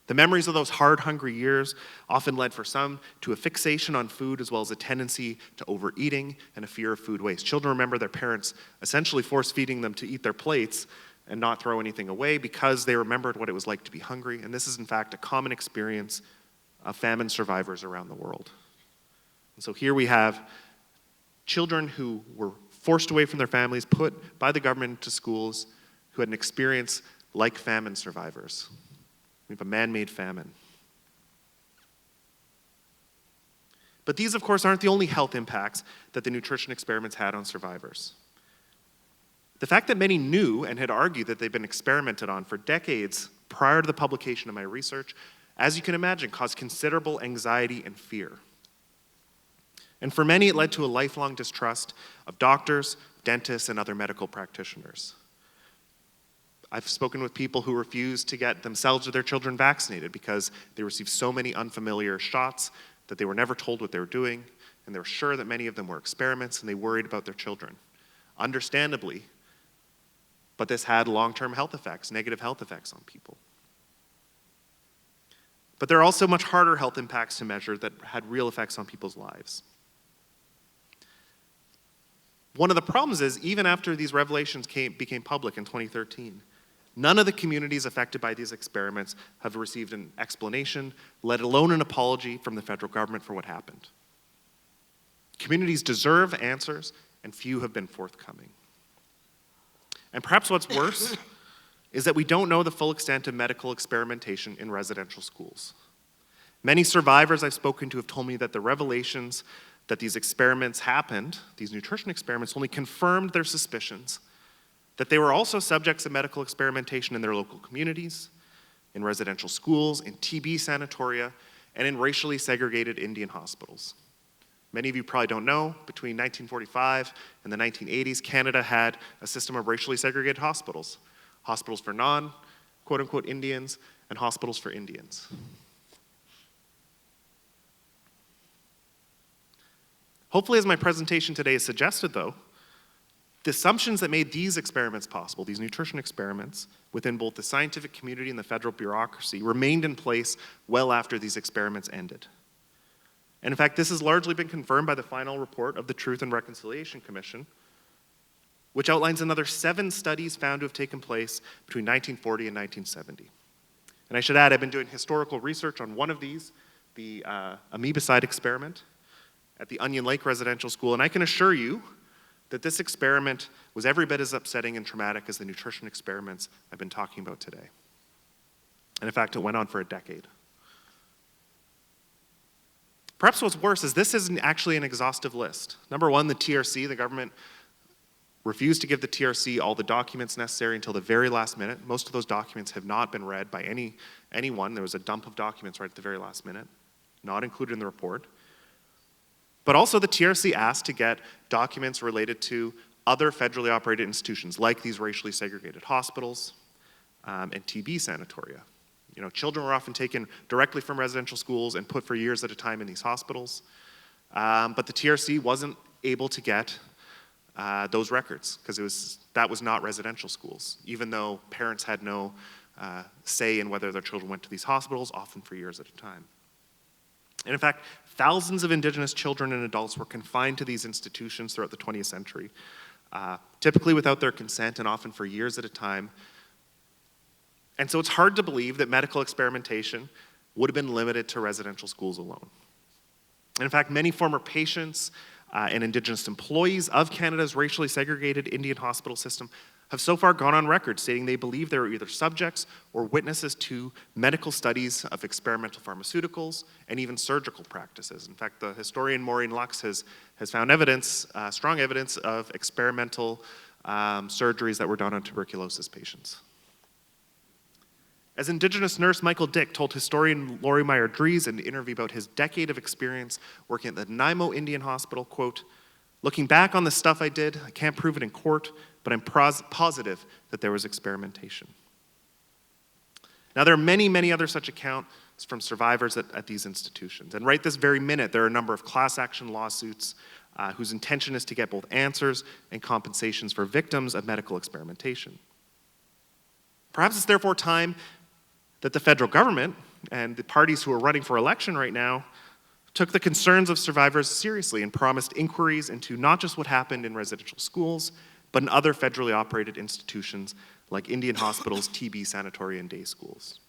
The memories of those hard, hungry years often led for some to a fixation on food as well as a tendency to overeating and a fear of food waste. Children remember their parents essentially force-feeding them to eat their plates and not throw anything away because they remembered what it was like to be hungry, and this is in fact a common experience of famine survivors around the world. And so here we have children who were forced away from their families, put by the government into schools, who had an experience like famine survivors. We have a man-made famine. But these, of course, aren't the only health impacts that the nutrition experiments had on survivors. The fact that many knew and had argued that they'd been experimented on for decades prior to the publication of my research, as you can imagine, caused considerable anxiety and fear. And for many, it led to a lifelong distrust of doctors, dentists, and other medical practitioners. I've spoken with people who refused to get themselves or their children vaccinated because they received so many unfamiliar shots that they were never told what they were doing, and they were sure that many of them were experiments, and they worried about their children. Understandably, but this had long-term health effects, negative health effects on people. But there are also much harder health impacts to measure that had real effects on people's lives. One of the problems is, even after these revelations became public in 2013, none of the communities affected by these experiments have received an explanation, let alone an apology from the federal government for what happened. Communities deserve answers, and few have been forthcoming. And perhaps what's worse is that we don't know the full extent of medical experimentation in residential schools. Many survivors I've spoken to have told me that the revelations that these experiments happened, these nutrition experiments, only confirmed their suspicions that they were also subjects of medical experimentation in their local communities, in residential schools, in TB sanatoria, and in racially segregated Indian hospitals. Many of you probably don't know, between 1945 and the 1980s, Canada had a system of racially segregated hospitals. Hospitals for non-quote-unquote Indians and hospitals for Indians. Hopefully, as my presentation today has suggested, though, the assumptions that made these experiments possible, these nutrition experiments, within both the scientific community and the federal bureaucracy, remained in place well after these experiments ended. And in fact, this has largely been confirmed by the final report of the Truth and Reconciliation Commission, which outlines another 7 studies found to have taken place between 1940 and 1970. And I should add, I've been doing historical research on one of these, the amebicide experiment at the Onion Lake Residential School, and I can assure you that this experiment was every bit as upsetting and traumatic as the nutrition experiments I've been talking about today. And in fact, it went on for a decade. Perhaps what's worse is this isn't actually an exhaustive list. Number one, the TRC, the government refused to give the TRC all the documents necessary until the very last minute. Most of those documents have not been read by anyone. There was a dump of documents right at the very last minute, not included in the report. But also the TRC asked to get documents related to other federally operated institutions, like these racially segregated hospitals and TB sanatoria. You know, children were often taken directly from residential schools and put for years at a time in these hospitals. But the TRC wasn't able to get those records because that was not residential schools, even though parents had no say in whether their children went to these hospitals, often for years at a time. And in fact, thousands of Indigenous children and adults were confined to these institutions throughout the 20th century, typically without their consent and often for years at a time. And so it's hard to believe that medical experimentation would have been limited to residential schools alone. And in fact, many former patients and Indigenous employees of Canada's racially segregated Indian hospital system have so far gone on record stating they believe they were either subjects or witnesses to medical studies of experimental pharmaceuticals and even surgical practices. In fact, the historian Maureen Lux has found evidence, strong evidence of experimental surgeries that were done on tuberculosis patients. As Indigenous nurse Michael Dick told historian Laurie Meyer-Dries in an interview about his decade of experience working at the Nanaimo Indian Hospital, quote, "Looking back on the stuff I did, I can't prove it in court, but I'm positive that there was experimentation." Now, there are many, many other such accounts from survivors at these institutions. And right this very minute, there are a number of class action lawsuits whose intention is to get both answers and compensations for victims of medical experimentation. Perhaps it's therefore time that the federal government and the parties who are running for election right now took the concerns of survivors seriously and promised inquiries into not just what happened in residential schools, but in other federally operated institutions like Indian hospitals, TB sanatoria, and day schools.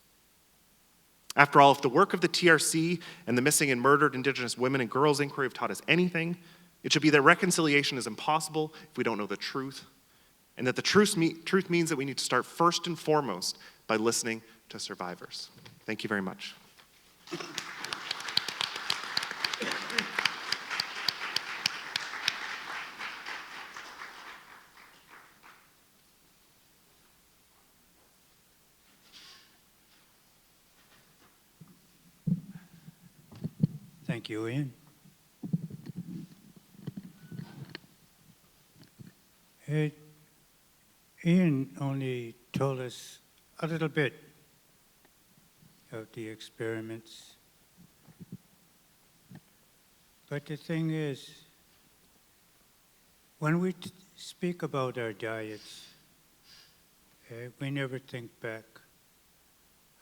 After all, if the work of the TRC and the Missing and Murdered Indigenous Women and Girls Inquiry have taught us anything, it should be that reconciliation is impossible if we don't know the truth, and that the truth means that we need to start first and foremost by listening to survivors. Thank you very much. Thank you, Ian. Ian only told us a little bit of the experiments. But the thing is, when we speak about our diets, We never think back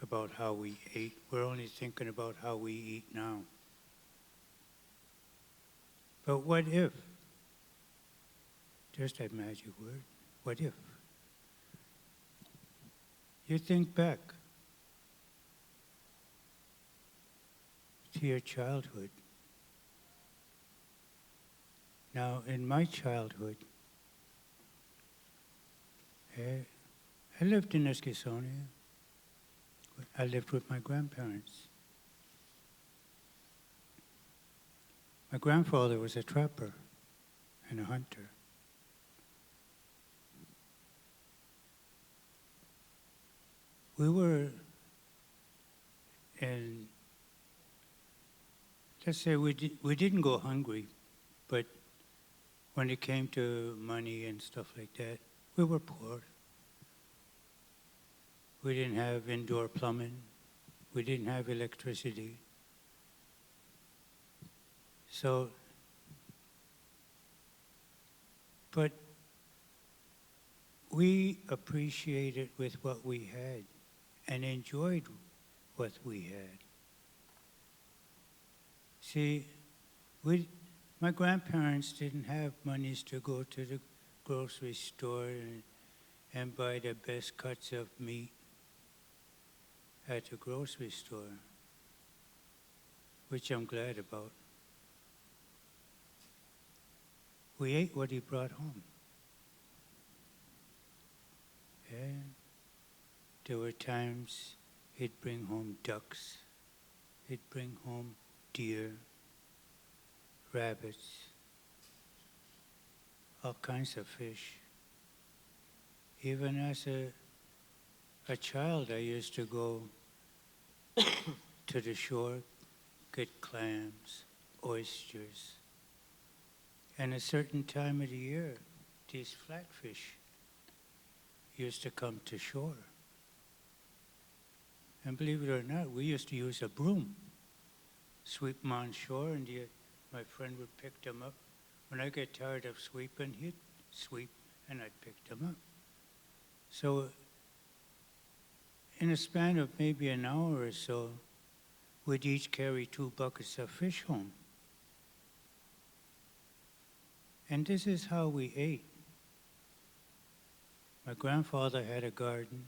about how we ate. We're only thinking about how we eat now. But what if? There's that magic word. What if? You think back to your childhood. Now, in my childhood, I lived in Eskilstuna. I lived with my grandparents. My grandfather was a trapper and a hunter. We were in, let's say we didn't go hungry, but when it came to money and stuff like that, we were poor. We didn't have indoor plumbing. We didn't have electricity. So, but we appreciated with what we had and enjoyed what we had. See, my grandparents didn't have monies to go to the grocery store and buy the best cuts of meat at the grocery store, which I'm glad about. We ate what he brought home. And there were times he'd bring home ducks, he'd bring home deer, rabbits, all kinds of fish. Even as a child, I used to go to the shore, get clams, oysters. And a certain time of the year, these flatfish used to come to shore. And believe it or not, we used to use a broom, sweep them on shore, and my friend would pick them up. When I get tired of sweeping, he'd sweep, and I'd pick them up. So in a span of maybe an hour or so, we'd each carry 2 buckets of fish home. And this is how we ate. My grandfather had a garden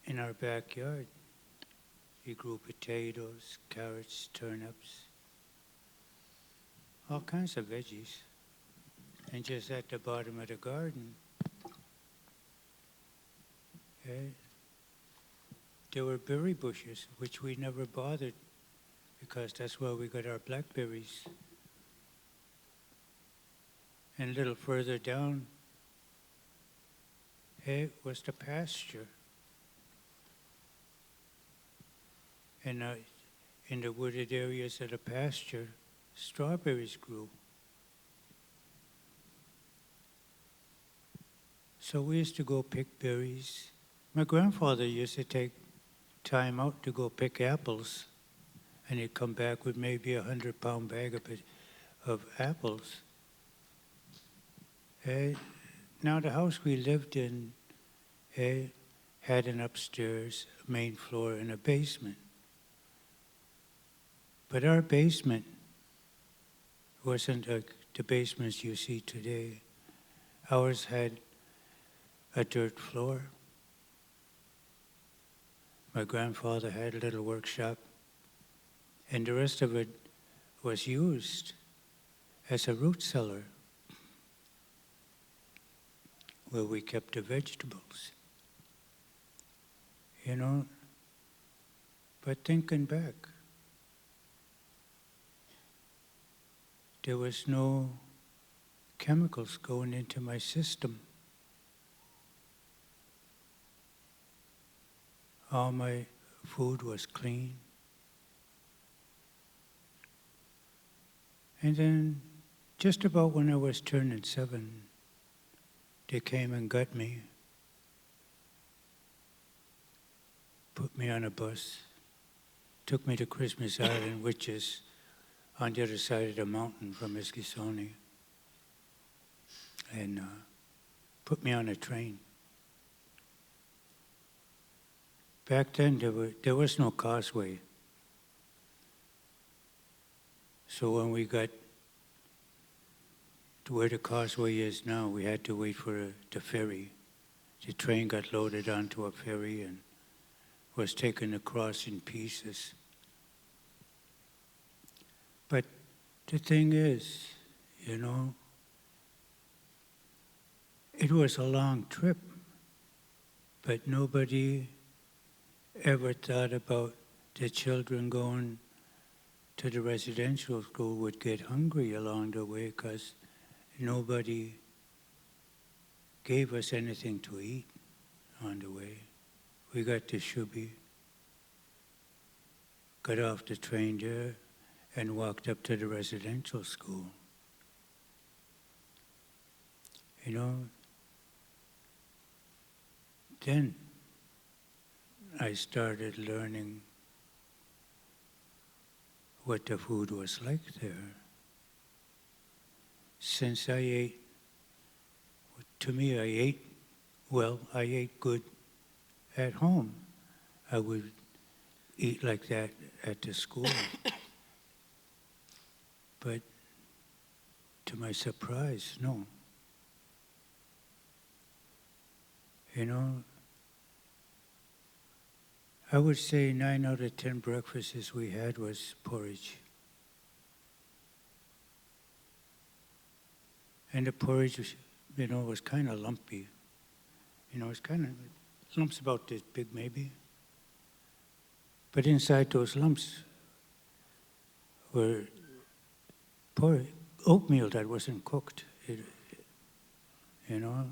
in our backyard. He grew potatoes, carrots, turnips, all kinds of veggies. And just at the bottom of the garden, there were berry bushes, which we never bothered because that's where we got our blackberries. And a little further down, was the pasture. And in the wooded areas of the pasture, strawberries grew. So we used to go pick berries. My grandfather used to take time out to go pick apples, and he'd come back with maybe 100-pound bag of apples. Now the house we lived in had an upstairs, a main floor, and a basement. But our basement wasn't like the basements you see today. Ours had a dirt floor. My grandfather had a little workshop, and the rest of it was used as a root cellar where we kept the vegetables. You know, but thinking back, there was no chemicals going into my system. All my food was clean. And then, just about when I was turning 7, they came and got me, put me on a bus, took me to Christmas Island, which is on the other side of the mountain from Eskilstuna. And put me on a train. Back then, there was no causeway. So when we got to where the causeway is now, we had to wait for the ferry. The train got loaded onto a ferry and was taken across in pieces. But the thing is, you know, it was a long trip, but nobody ever thought about the children going to the residential school would get hungry along the way because nobody gave us anything to eat on the way. We got to Shubi, got off the train there, and walked up to the residential school. You know, then I started learning what the food was like there. Since I ate, to me I ate well, I ate good at home. I would eat like that at the school. But to my surprise, no. You know, I would say 9 out of 10 breakfasts we had was porridge. And the porridge was, you know, was kind of lumpy. You know, it's kind of lumps about this big maybe. But inside those lumps were porridge, oatmeal that wasn't cooked, you know.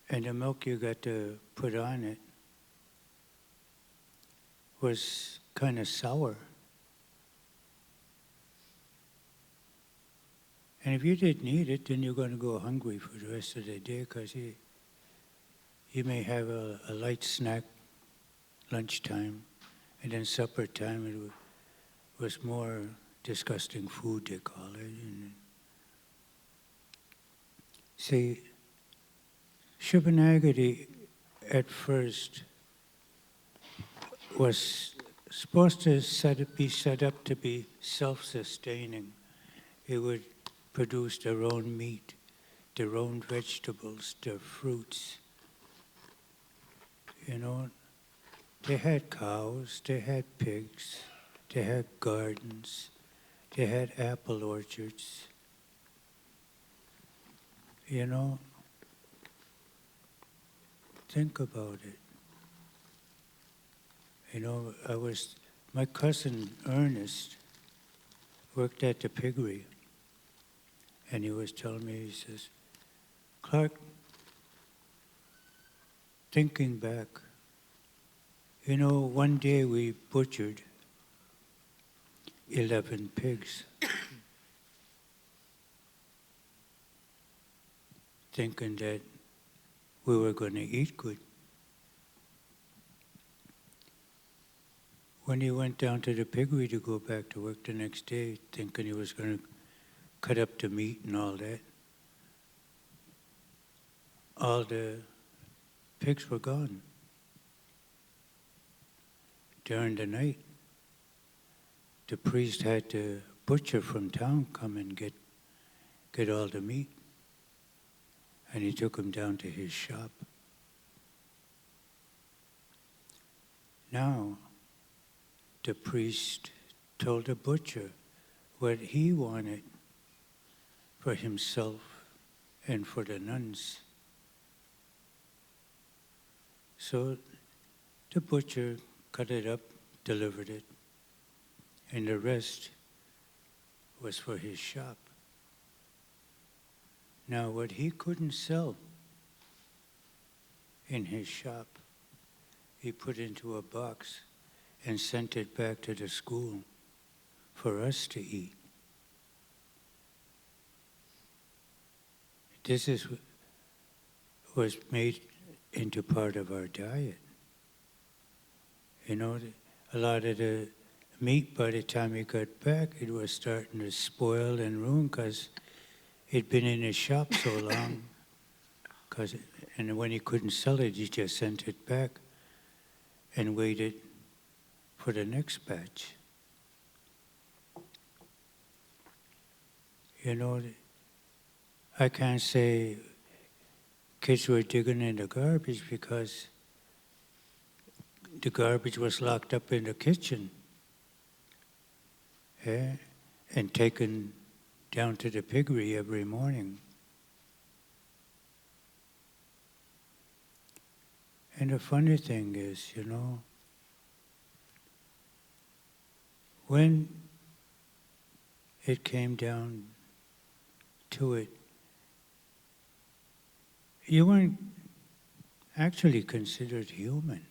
And the milk you got to put on it was kind of sour. And if you didn't eat it, then you're going to go hungry for the rest of the day because you may have a light snack lunchtime, and then supper time it was more disgusting food, they call it. And see, Shubhanagati at first was supposed to be set up to be self-sustaining. It would produce their own meat, their own vegetables, their fruits. You know, they had cows, they had pigs, they had gardens, they had apple orchards. You know, think about it. You know, my cousin Ernest worked at the piggery, and he was telling me, he says, Clark, thinking back, you know, one day we butchered 11 pigs, thinking that we were going to eat good. When he went down to the piggery to go back to work the next day, thinking he was going to cut up the meat and all that, all the pigs were gone. During the night, the priest had the butcher from town come and get all the meat. And he took him down to his shop. Now, the priest told the butcher what he wanted for himself and for the nuns. So the butcher cut it up, delivered it, and the rest was for his shop. Now, what he couldn't sell in his shop, he put into a box and sent it back to the school for us to eat. This was made into part of our diet. You know, a lot of the meat, by the time we got back, it was starting to spoil and ruin because It'd been in his shop so long, and when he couldn't sell it, he just sent it back and waited for the next batch. You know, I can't say kids were digging in the garbage because the garbage was locked up in the kitchen, and taken down to the piggery every morning. And the funny thing is, you know, when it came down to it, you weren't actually considered human.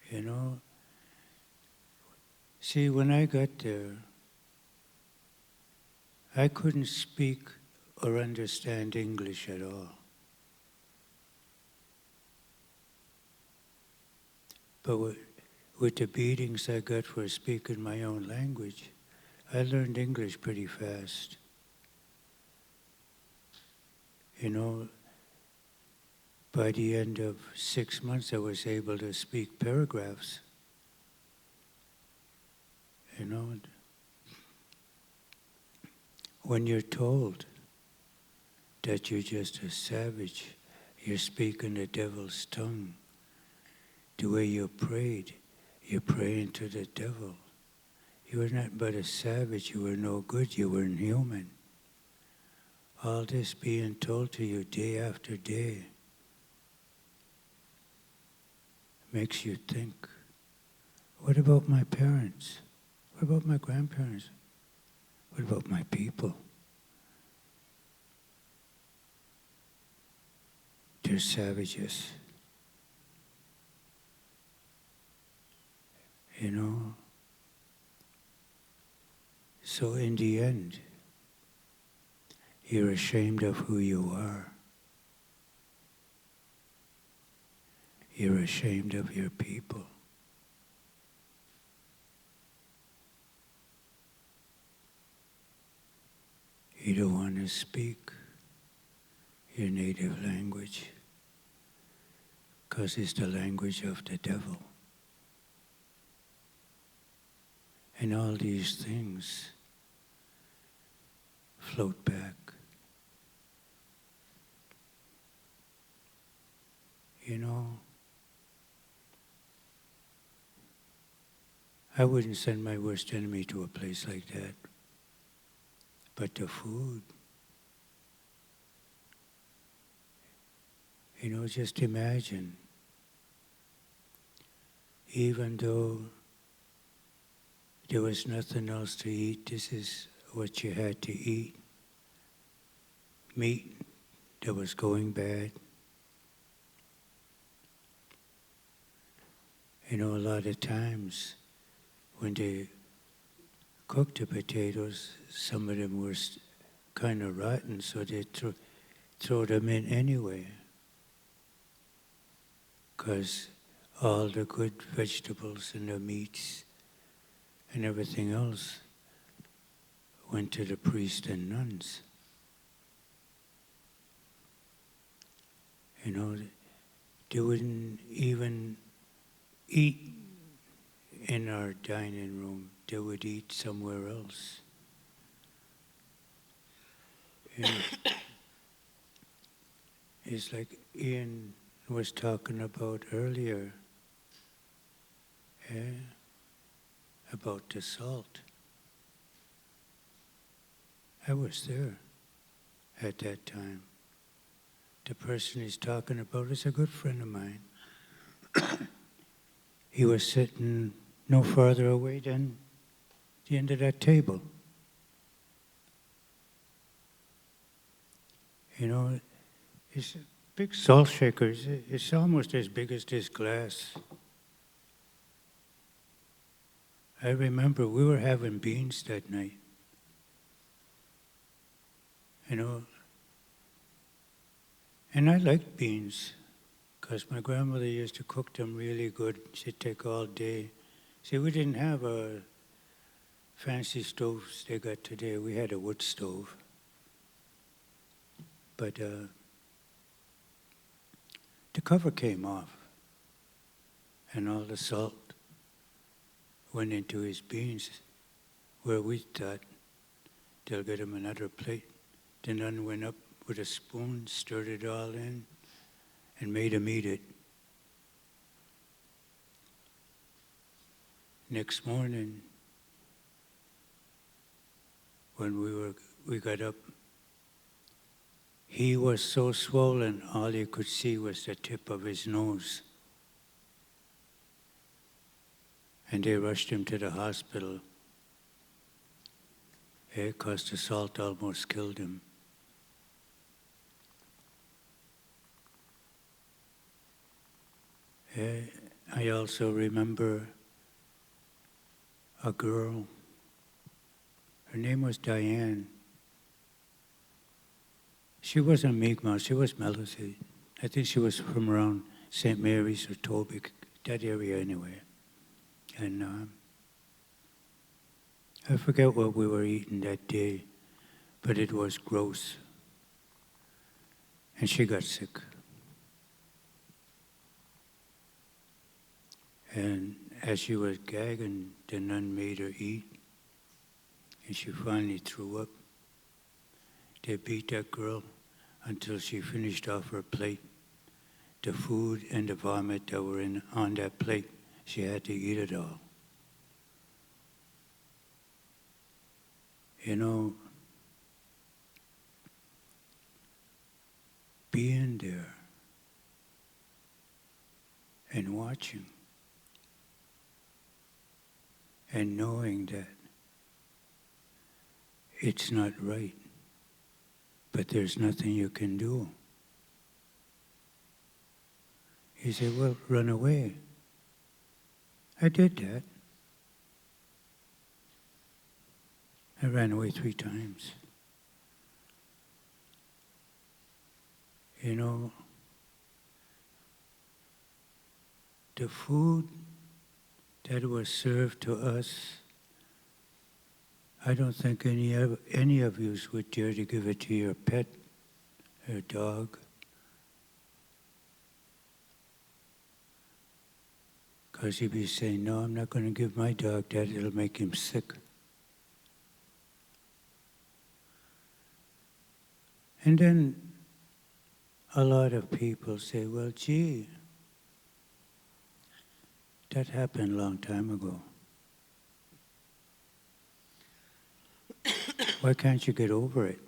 You know, see, when I got there, I couldn't speak or understand English at all. But with the beatings I got for speaking my own language, I learned English pretty fast. You know, by the end of 6 months, I was able to speak paragraphs. You know, when you're told that you're just a savage, you're speaking the devil's tongue. The way you prayed, you're praying to the devil. You were not but a savage, you were no good, you weren't human. All this being told to you day after day makes you think, what about my parents? What about my grandparents? What about my people? They're savages. You know? So in the end, you're ashamed of who you are. You're ashamed of your people. You don't want to speak your native language because it's the language of the devil. And all these things float back. You know, I wouldn't send my worst enemy to a place like that. But the food, you know, just imagine, even though there was nothing else to eat, this is what you had to eat. Meat that was going bad. You know, a lot of times when they cooked the potatoes, some of them were kind of rotten, so they throw them in anyway. Because all the good vegetables and the meats and everything else went to the priests and nuns. You know, they wouldn't even eat in our dining room. They would eat somewhere else. You know, it's like Ian was talking about earlier, about the salt. I was there at that time. The person he's talking about is a good friend of mine. He was sitting no farther away than the end of that table. You know, it's a big salt shaker. It's almost as big as this glass. I remember we were having beans that night. You know, and I liked beans because my grandmother used to cook them really good. She'd take all day. See, we didn't have a fancy stoves they got today. We had a wood stove. But the cover came off, and all the salt went into his beans, where we thought they'll get him another plate. The nun went up with a spoon, stirred it all in, and made him eat it. Next morning, when we got up, he was so swollen, all you could see was the tip of his nose. And they rushed him to the hospital. Because the salt almost killed him. I also remember a girl. Her name was Diane. She wasn't Mi'kmaq, she was Maliseet. I think she was from around St. Mary's or Tobic, that area anyway. And I forget what we were eating that day, but it was gross. And she got sick. And as she was gagging, the nun made her eat, and she finally threw up. They beat that girl until she finished off her plate. The food and the vomit that were on that plate, she had to eat it all. You know, being there and watching and knowing that it's not right, but there's nothing you can do. You say, well, run away. I did that. I ran away 3 times. You know, the food that was served to us, I don't think any of you would dare to give it to your pet or dog. Because he'd be saying, no, I'm not going to give my dog that, it'll make him sick. And then a lot of people say, well, gee, that happened a long time ago. Why can't you get over it?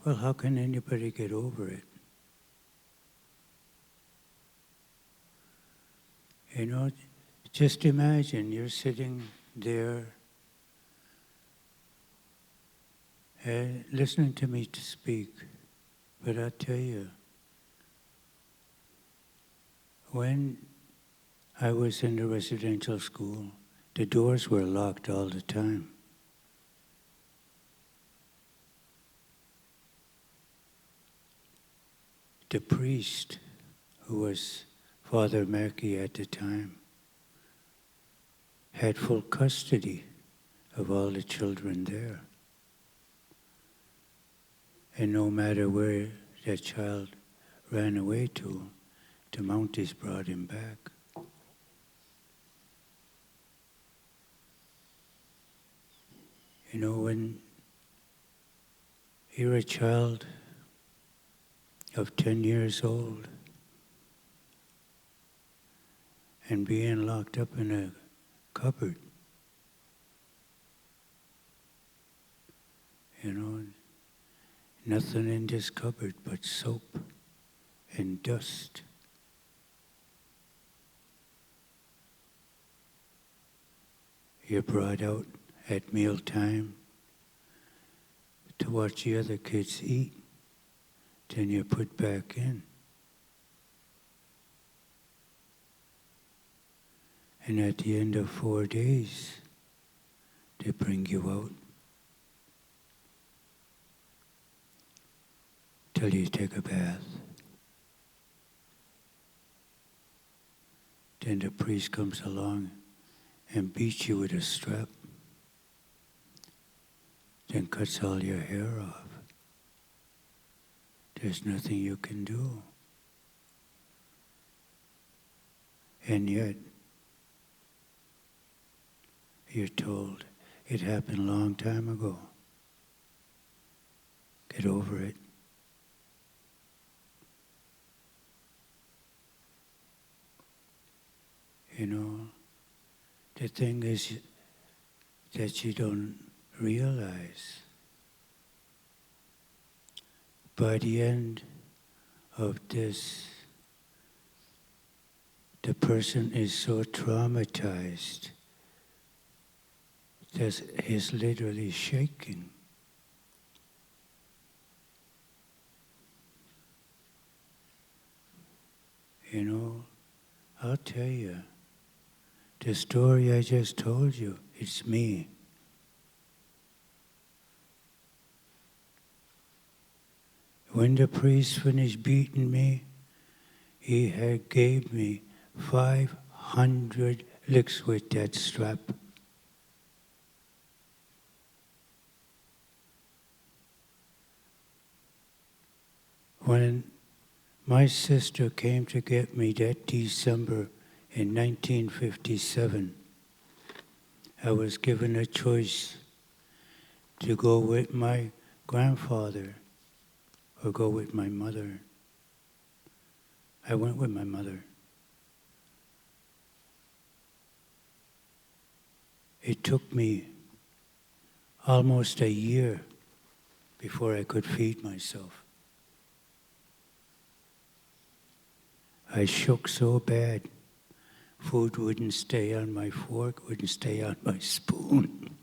Well, how can anybody get over it? You know, just imagine you're sitting there listening to me to speak, but I tell you, when I was in the residential school, the doors were locked all the time. The priest, who was Father Mackey at the time, had full custody of all the children there. And no matter where that child ran away to, the Mounties brought him back. You know, when you're a child of 10 years old and being locked up in a cupboard, you know, nothing in this cupboard but soap and dust. You're brought out at mealtime to watch the other kids eat, then you're put back in. And at the end of 4 days, they bring you out till you take a bath. Then the priest comes along and beats you with a strap, then cuts all your hair off. There's nothing you can do. And yet, you're told it happened a long time ago. Get over it. You know, the thing is that you don't realize. By the end of this, the person is so traumatized that he's literally shaking. You know, I'll tell you, the story I just told you, it's me. When the priest finished beating me, he had gave me 500 licks with that strap. When my sister came to get me that December in 1957, I was given a choice to go with my grandfather or go with my mother. I went with my mother. It took me almost a year before I could feed myself. I shook so bad, food wouldn't stay on my fork, wouldn't stay on my spoon.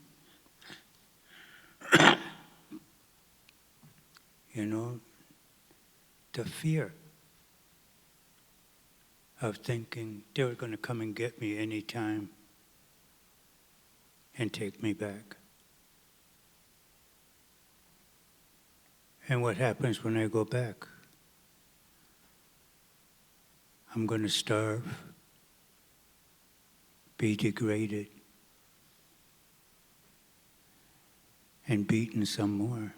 You know, the fear of thinking they were going to come and get me any time and take me back. And what happens when I go back? I'm going to starve, be degraded, and beaten some more.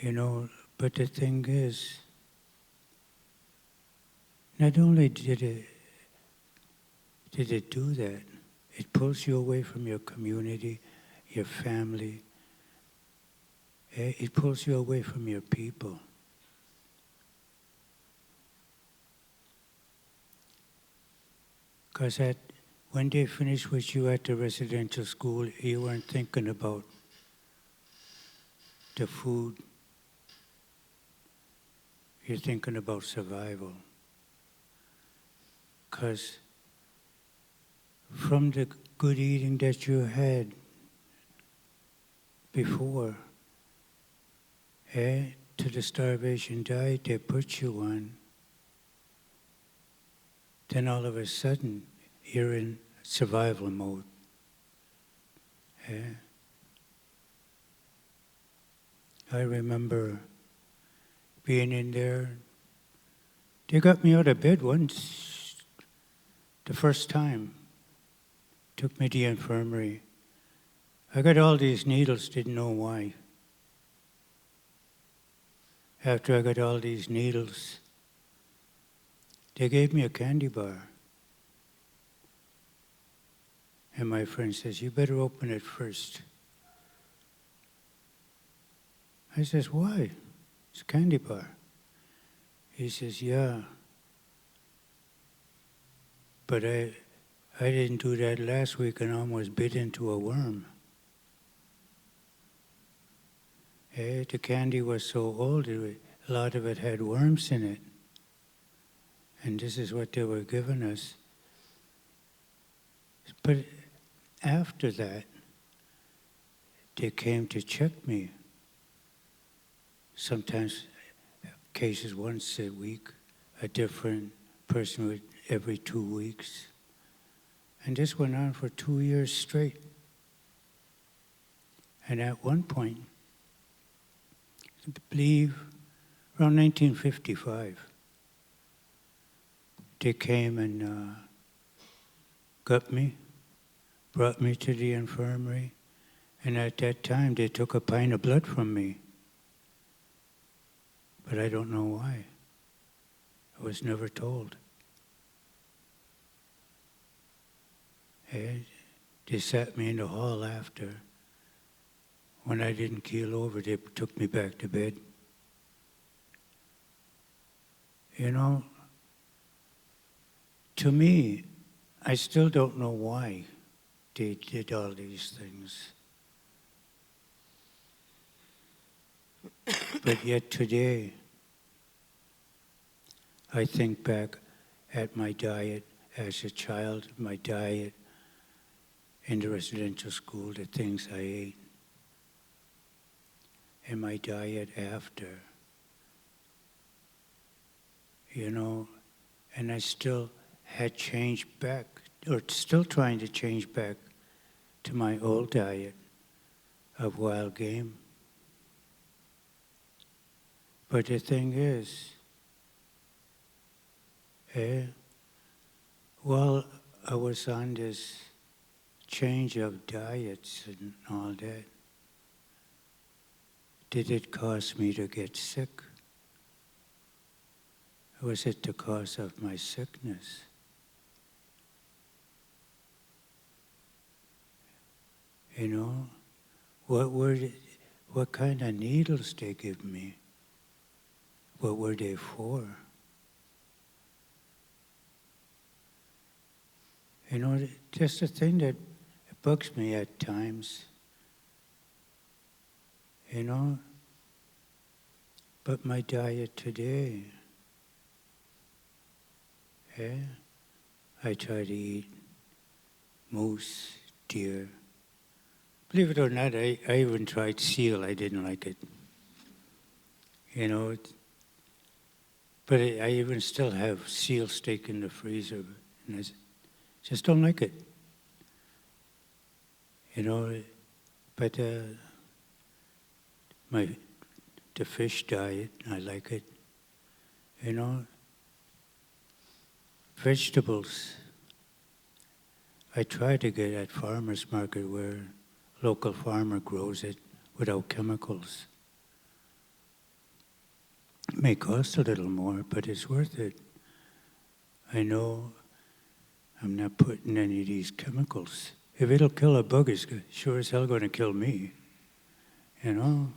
You know, but the thing is, not only did it do that, it pulls you away from your community, your family. It pulls you away from your people. Because when they finished with you at the residential school, you weren't thinking about the food. You're thinking about survival. Because from the good eating that you had before, to the starvation diet they put you on, then all of a sudden you're in survival mode. I remember being in there. They got me out of bed once, the first time. Took me to the infirmary. I got all these needles, didn't know why. After I got all these needles, they gave me a candy bar. And my friend says, "You better open it first." I says, "Why? It's a candy bar." He says, "Yeah, but I didn't do that last week and almost bit into a worm." The candy was so old, a lot of it had worms in it. And this is what they were giving us. But after that, they came to check me. Sometimes cases once a week, a different person would every 2 weeks. And this went on for 2 years straight. And at one point, believe around 1955. They came and got me, brought me to the infirmary, and at that time they took a pint of blood from me. But I don't know why. I was never told. And they sat me in the hall after. When I didn't keel over, they took me back to bed. You know, to me, I still don't know why they did all these things. But yet today, I think back at my diet as a child, my diet in the residential school, the things I ate, and my diet after. You know, and I still had changed back, or still trying to change back to my old diet of wild game. But the thing is, while I was on this change of diets and all that, did it cause me to get sick? Or was it the cause of my sickness? You know, what kind of needles they give me? What were they for? You know, just a thing that bugs me at times. You know, but my diet today, I try to eat moose, deer. Believe it or not, I even tried seal. I didn't like it. You know, but I even still have seal steak in the freezer, and I just don't like it. You know, but the fish diet, I like it. You know, vegetables, I try to get at farmer's market where local farmer grows it without chemicals. It may cost a little more, but it's worth it. I know I'm not putting any of these chemicals. If it'll kill a bug, it's sure as hell going to kill me. You know?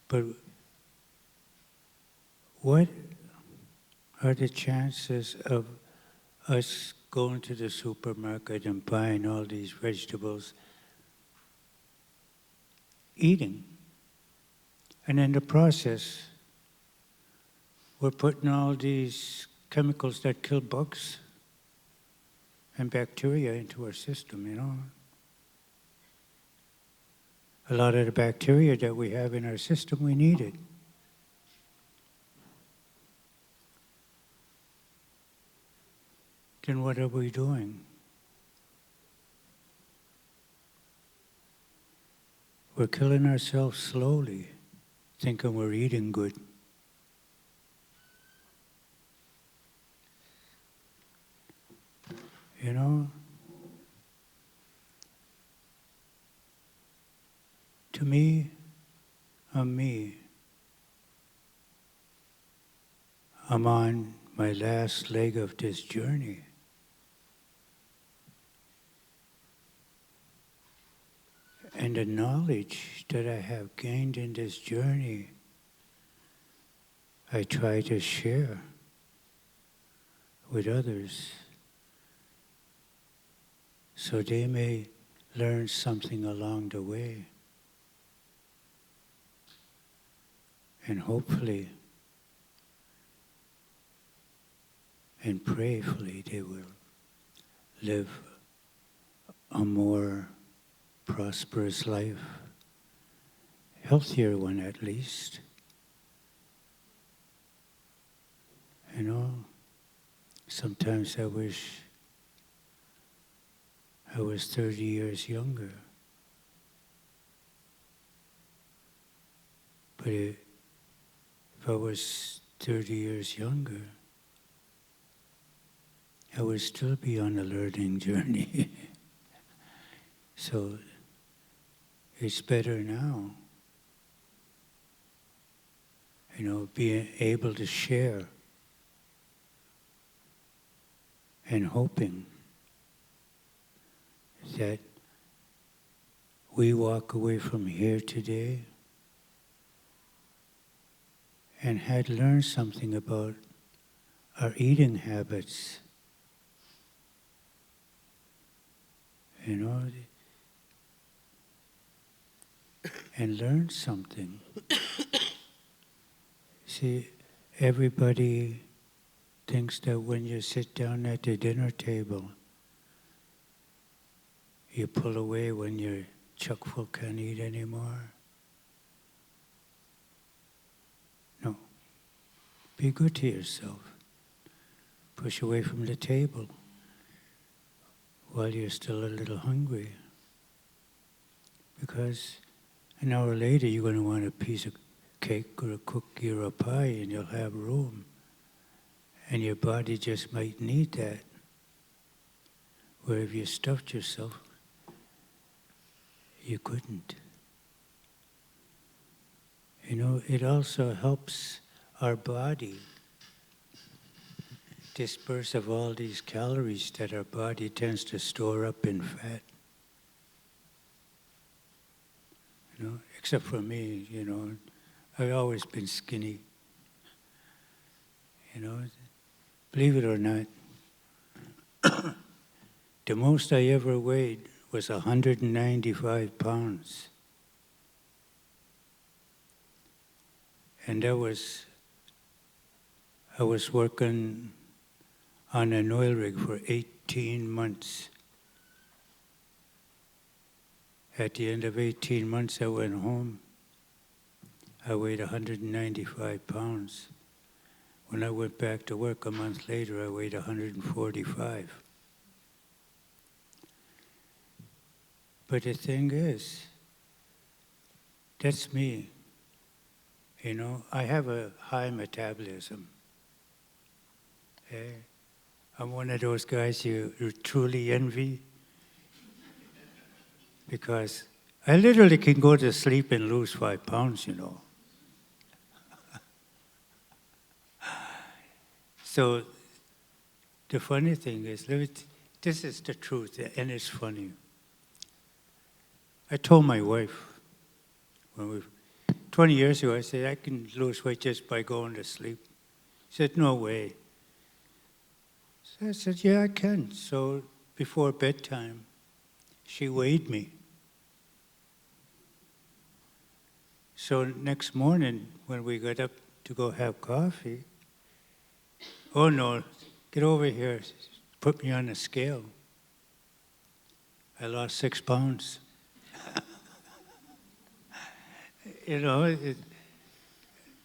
But what are the chances of us going to the supermarket and buying all these vegetables, eating? And in the process, we're putting all these chemicals that kill bugs and bacteria into our system, you know. A lot of the bacteria that we have in our system, we need it. Then what are we doing? We're killing ourselves slowly, thinking we're eating good. You know? To me, I'm me. I'm on my last leg of this journey. And the knowledge that I have gained in this journey, I try to share with others so they may learn something along the way. And hopefully and prayerfully they will live a more prosperous life, healthier one at least. You know, sometimes I wish I was 30 years younger. But if I was 30 years younger, I would still be on a learning journey. So it's better now, being able to share and hoping that we walk away from here today and had learned something about our eating habits. And learn something. See, everybody thinks that when you sit down at the dinner table, you pull away when you're chock full, can't eat anymore. No. Be good to yourself. Push away from the table while you're still a little hungry. Because an hour later you're going to want a piece of cake or a cookie or a pie, and you'll have room. And your body just might need that. Where if you stuffed yourself, you couldn't. It also helps our body disperse of all these calories that our body tends to store up in fat. Except for me, I've always been skinny. Believe it or not, the most I ever weighed was 195 pounds. And I was working on an oil rig for 18 months. At the end of 18 months, I went home. I weighed 195 pounds. When I went back to work a month later, I weighed 145. But the thing is, that's me. I have a high metabolism. I'm one of those guys you truly envy, because I literally can go to sleep and lose 5 pounds, So the funny thing is, this is the truth, and it's funny. I told my wife, 20 years ago, I said, I can lose weight just by going to sleep. She said, no way. So I said, yeah, I can. So before bedtime, she weighed me. So next morning, when we got up to go have coffee, oh no, get over here, put me on a scale. I lost 6 pounds.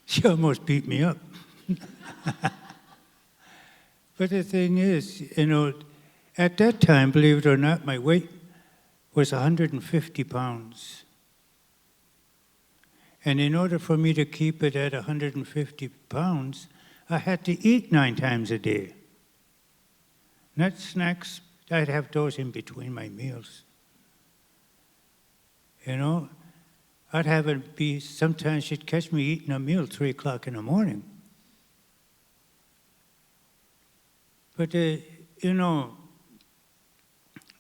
She almost beat me up. But the thing is, at that time, believe it or not, my weight was 150 pounds. And in order for me to keep it at 150 pounds, I had to eat 9 times a day. Not snacks, I'd have those in between my meals. I'd have it be, sometimes she'd catch me eating a meal 3 o'clock in the morning. But,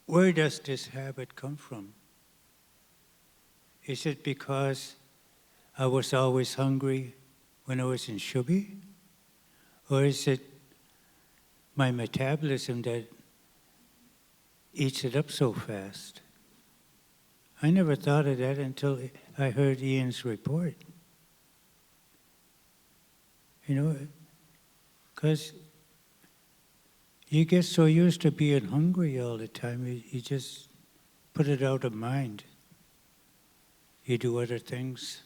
where does this habit come from? Is it because I was always hungry when I was in Shubi? Or is it my metabolism that eats it up so fast? I never thought of that until I heard Ian's report. Because you get so used to being hungry all the time, you just put it out of mind. You do other things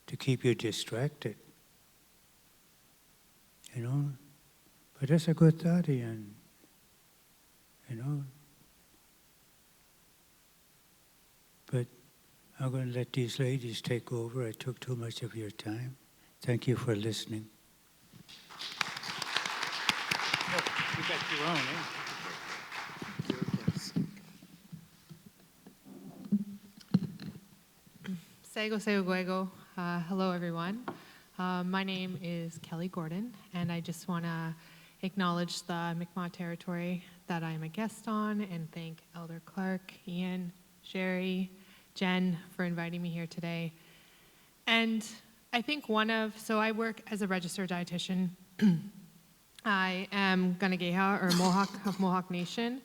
to keep you distracted. But that's a good thought, Ian. But I'm going to let these ladies take over. I took too much of your time. Thank you for listening. Oh, you got your own, eh? Sego Sego Guego. Hello, everyone. My name is Kelly Gordon, and I just want to acknowledge the Mi'kmaq territory that I'm a guest on and thank Elder Clark, Ian, Sherry, Jen for inviting me here today. And I think so I work as a registered dietitian. I am Ganegeha, or Mohawk of Mohawk Nation,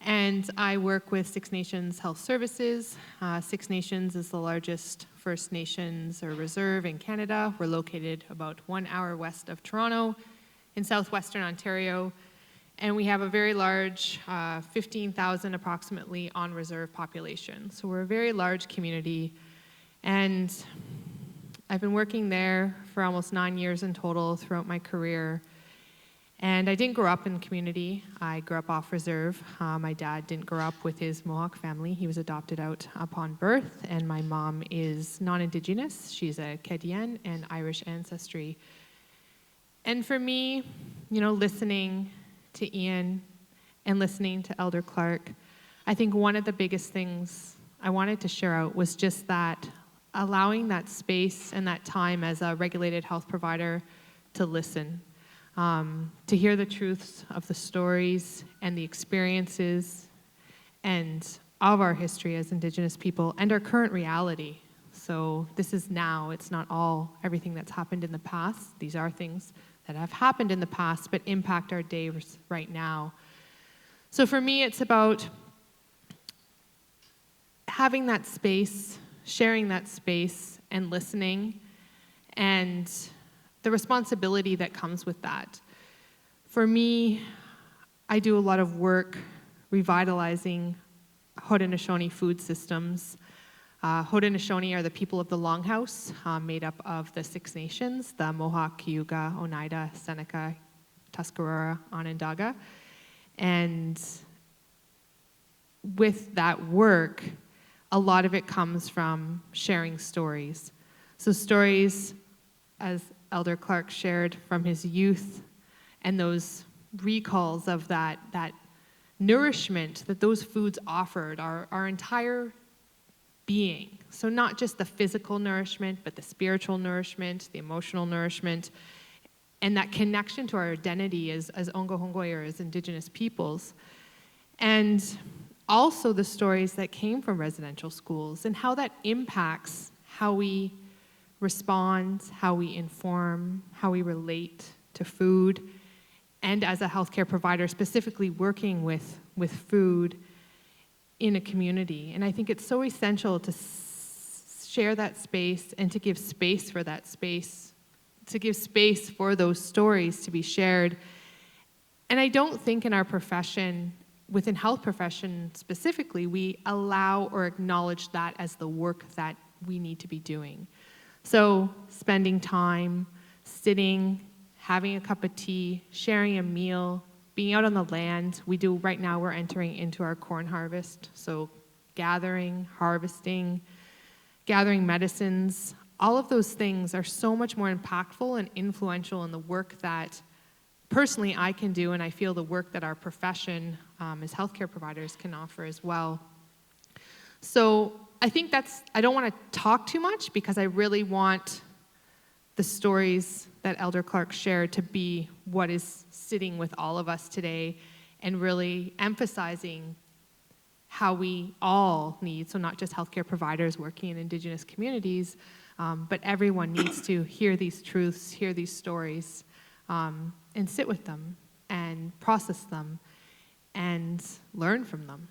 and I work with Six Nations Health Services. Six Nations is the largest First Nations or reserve in Canada. We're located about 1 hour west of Toronto in southwestern Ontario, and we have a very large 15,000 approximately on reserve population. So we're a very large community, and I've been working there for almost 9 years in total throughout my career. And I didn't grow up in the community. I grew up off reserve. My dad didn't grow up with his Mohawk family. He was adopted out upon birth, and my mom is non-Indigenous. She's a Acadian and Irish ancestry. And for me, listening to Ian and listening to Elder Clark, I think one of the biggest things I wanted to share out was just that allowing that space and that time as a regulated health provider to listen. To hear the truths of the stories and the experiences and of our history as Indigenous people and our current reality. So this is now, it's not everything that's happened in the past. These are things that have happened in the past but impact our days right now. So for me, it's about having that space, sharing that space and listening, and the responsibility that comes with that. For me, I do a lot of work revitalizing Haudenosaunee food systems. Haudenosaunee are the people of the Longhouse, made up of the Six Nations, the Mohawk, Cayuga, Oneida, Seneca, Tuscarora, Onondaga. And with that work, a lot of it comes from sharing stories. So stories, as Elder Clark shared from his youth, and those recalls of that nourishment that those foods offered our entire being. So not just the physical nourishment, but the spiritual nourishment, the emotional nourishment, and that connection to our identity as Ongohongoi, or as Indigenous peoples. And also the stories that came from residential schools and how that impacts how we respond, how we inform, how we relate to food, and as a healthcare provider, specifically working with food in a community. And I think it's so essential to share that space and to give space for that space, to give space for those stories to be shared. And I don't think in our profession, within health profession specifically, we allow or acknowledge that as the work that we need to be doing. So spending time, sitting, having a cup of tea, sharing a meal, being out on the land. Right now we're entering into our corn harvest. So gathering, harvesting, gathering medicines, all of those things are so much more impactful and influential in the work that personally I can do, and I feel the work that our profession as healthcare providers can offer as well. So I think I don't want to talk too much because I really want the stories that Elder Clark shared to be what is sitting with all of us today, and really emphasizing how we all need, so not just healthcare providers working in Indigenous communities, but everyone needs to hear these truths, hear these stories, and sit with them and process them and learn from them.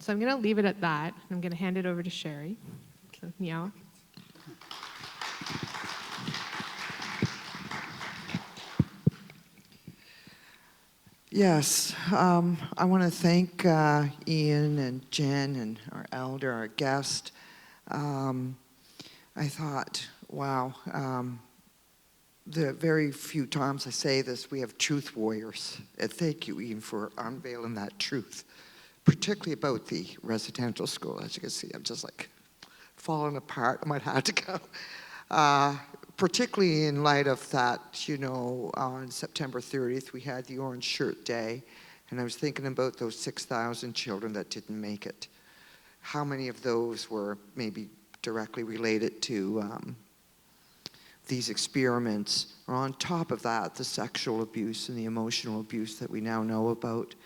So I'm going to leave it at that. I'm going to hand it over to Sherry. So, Meow. Yes, I want to thank Ian and Jen and our elder, our guest. I thought, wow, the very few times I say this, we have truth warriors. And thank you, Ian, for unveiling that truth, particularly about the residential school. As you can see, I'm just like fallen apart. I might have to go. Particularly in light of that, you know, on September 30th, we had the Orange Shirt Day, and I was thinking about those 6,000 children that didn't make it. How many of those were maybe directly related to these experiments, or on top of that, the sexual abuse and the emotional abuse that we now know about.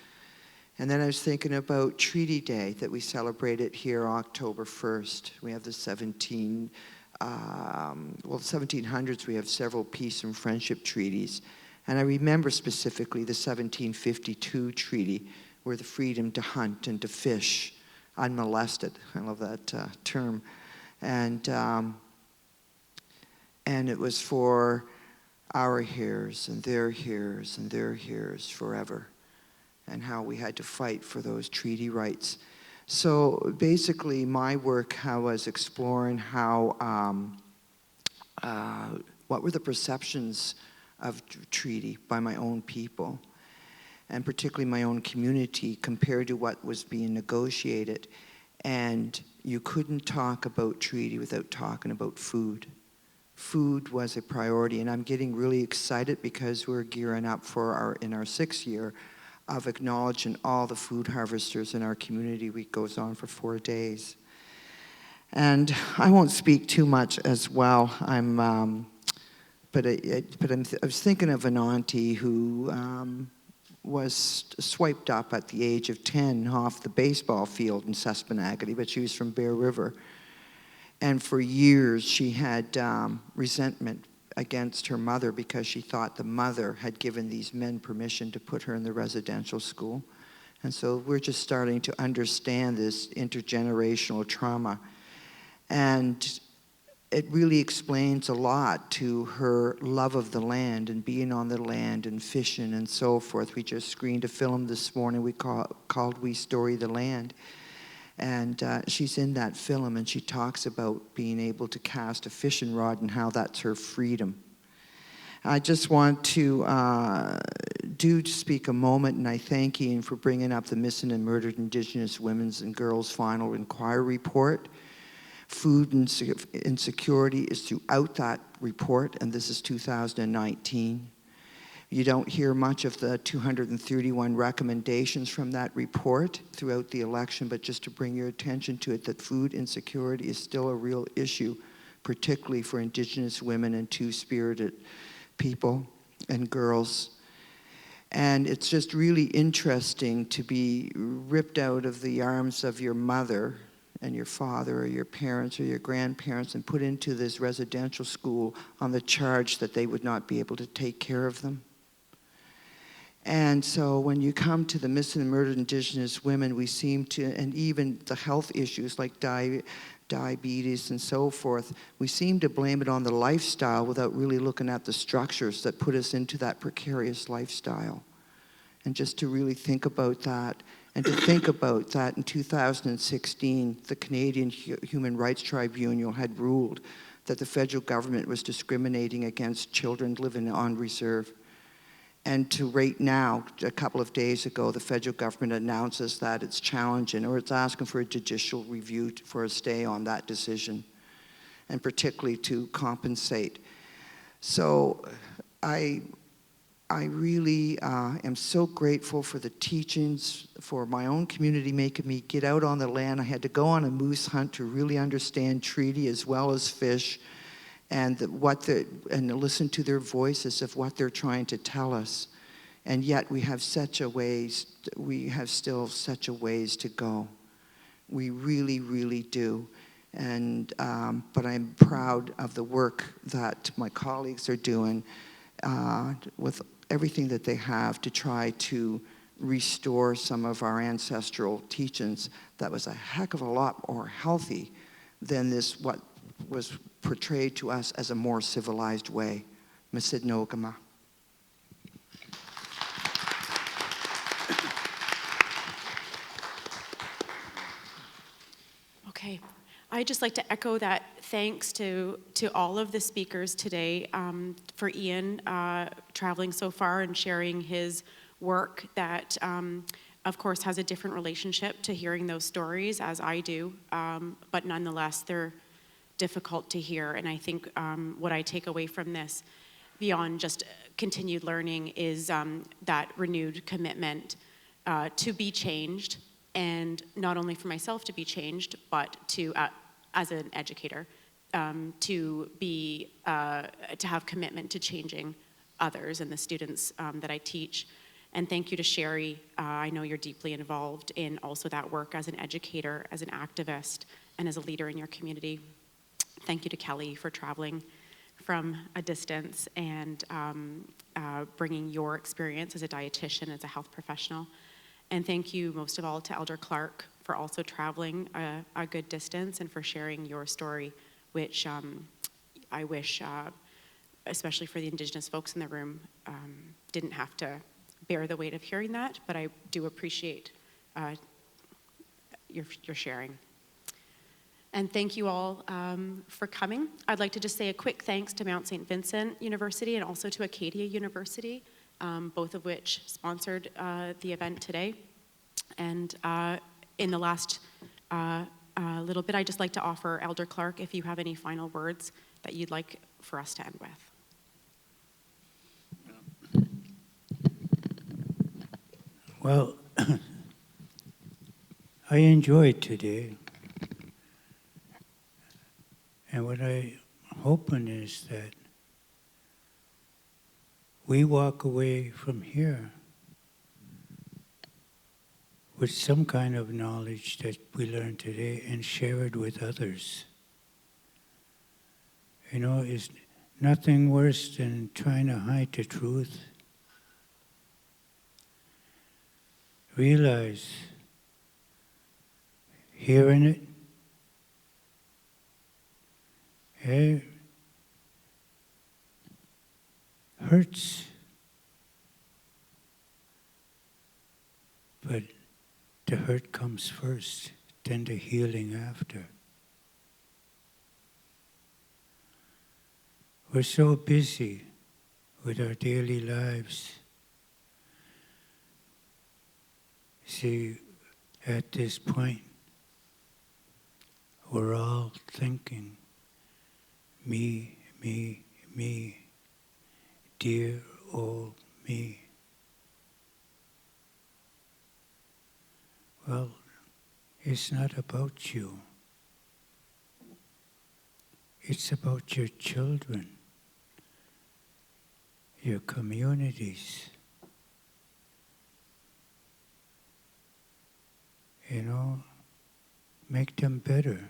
And then I was thinking about Treaty Day that we celebrated here October 1st. We have the 1700s, we have several peace and friendship treaties. And I remember specifically the 1752 treaty, where the freedom to hunt and to fish unmolested. I love that term. And it was for our heirs and their heirs and their heirs forever, and how we had to fight for those treaty rights. So basically, my work was exploring how, what were the perceptions of treaty by my own people, and particularly my own community, compared to what was being negotiated. And you couldn't talk about treaty without talking about food. Food was a priority, and I'm getting really excited because we're gearing up for in our 6th year of acknowledging all the food harvesters in our community. Week goes on for 4 days. And I won't speak too much as well. I was thinking of an auntie who was swiped up at the age of 10 off the baseball field in Sespenagity, but she was from Bear River. And for years, she had resentment against her mother because she thought the mother had given these men permission to put her in the residential school. And so we're just starting to understand this intergenerational trauma. And it really explains a lot to her love of the land and being on the land and fishing and so forth. We just screened a film this morning called We Story the Land. And she's in that film, and she talks about being able to cast a fishing rod and how that's her freedom. I just want to speak a moment, and I thank Ian for bringing up the Missing and Murdered Indigenous Women's and Girls Final Inquiry Report. Food insecurity is throughout that report, and this is 2019. You don't hear much of the 231 recommendations from that report throughout the election, but just to bring your attention to it, that food insecurity is still a real issue, particularly for Indigenous women and two-spirited people and girls. And it's just really interesting to be ripped out of the arms of your mother and your father or your parents or your grandparents and put into this residential school on the charge that they would not be able to take care of them. And so when you come to the missing and murdered Indigenous women, we seem to, and even the health issues like diabetes and so forth, we seem to blame it on the lifestyle without really looking at the structures that put us into that precarious lifestyle. And just to really think about that, and to think about that in 2016, the Canadian Human Rights Tribunal had ruled that the federal government was discriminating against children living on reserve. And to right now, a couple of days ago, the federal government announces that it's challenging, or it's asking for a judicial review for a stay on that decision, and particularly to compensate. So I really am so grateful for the teachings, for my own community making me get out on the land. I had to go on a moose hunt to really understand treaty as well as fish, and listen to their voices of what they're trying to tell us. And yet we have still such a ways to go. We really, really do. And but I'm proud of the work that my colleagues are doing with everything that they have to try to restore some of our ancestral teachings that was a heck of a lot more healthy than this, what was portrayed to us as a more civilized way. Masid Nogama. Okay. I'd just like to echo that thanks to all of the speakers today, for Ian traveling so far and sharing his work that, of course, has a different relationship to hearing those stories as I do, but nonetheless, they're difficult to hear. And I think what I take away from this, beyond just continued learning, is that renewed commitment to be changed, and not only for myself to be changed, but to, as an educator, to have commitment to changing others and the students that I teach. And thank you to Sherry. I know you're deeply involved in also that work as an educator, as an activist, and as a leader in your community. Thank you to Kelly for traveling from a distance and bringing your experience as a dietitian, as a health professional. And thank you most of all to Elder Clark for also traveling a good distance and for sharing your story, which I wish, especially for the Indigenous folks in the room, didn't have to bear the weight of hearing that, but I do appreciate your sharing. And thank you all for coming. I'd like to just say a quick thanks to Mount St. Vincent University and also to Acadia University, both of which sponsored the event today. And in the last little bit, I'd just like to offer Elder Clark if you have any final words that you'd like for us to end with. Well, I enjoyed today. And what I'm hoping is that we walk away from here with some kind of knowledge that we learned today and share it with others. You know, it's nothing worse than trying to hide the truth. Realize, hearing it, it hurts, but the hurt comes first, then the healing after. We're so busy with our daily lives. See, at this point, we're all thinking, me, me, me, dear old me. Well, it's not about you. It's about your children, your communities. You know, make them better.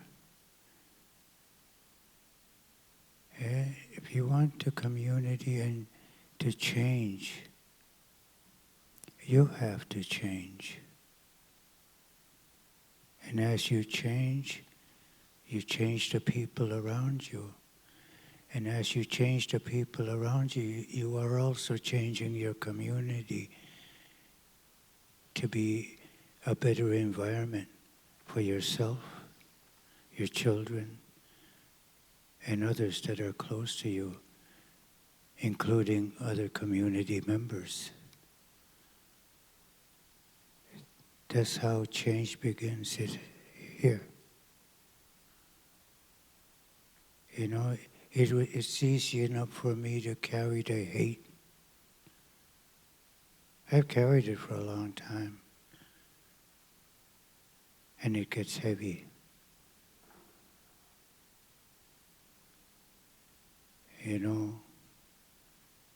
If you want the community and to change, you have to change. And as you change the people around you. And as you change the people around you, you are also changing your community to be a better environment for yourself, your children, and others that are close to you, including other community members. That's how change begins here. You know, it's easy enough for me to carry the hate. I've carried it for a long time. And it gets heavy. You know,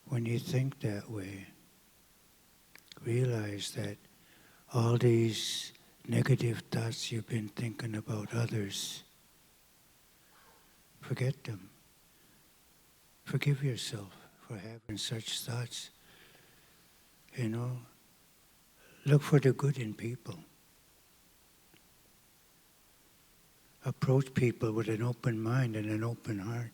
when you think that way, realize that all these negative thoughts you've been thinking about others, forget them. Forgive yourself for having such thoughts. You know, look for the good in people. Approach people with an open mind and an open heart.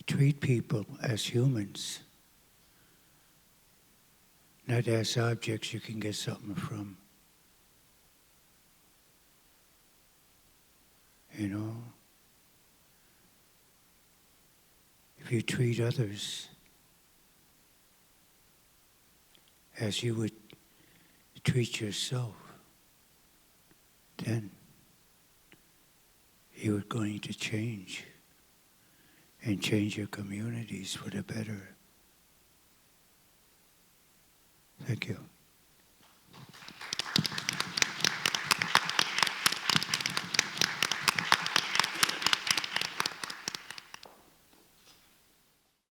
Treat people as humans, not as objects you can get something from. You know, if you treat others as you would treat yourself, then you were going to change and change your communities for the better. Thank you.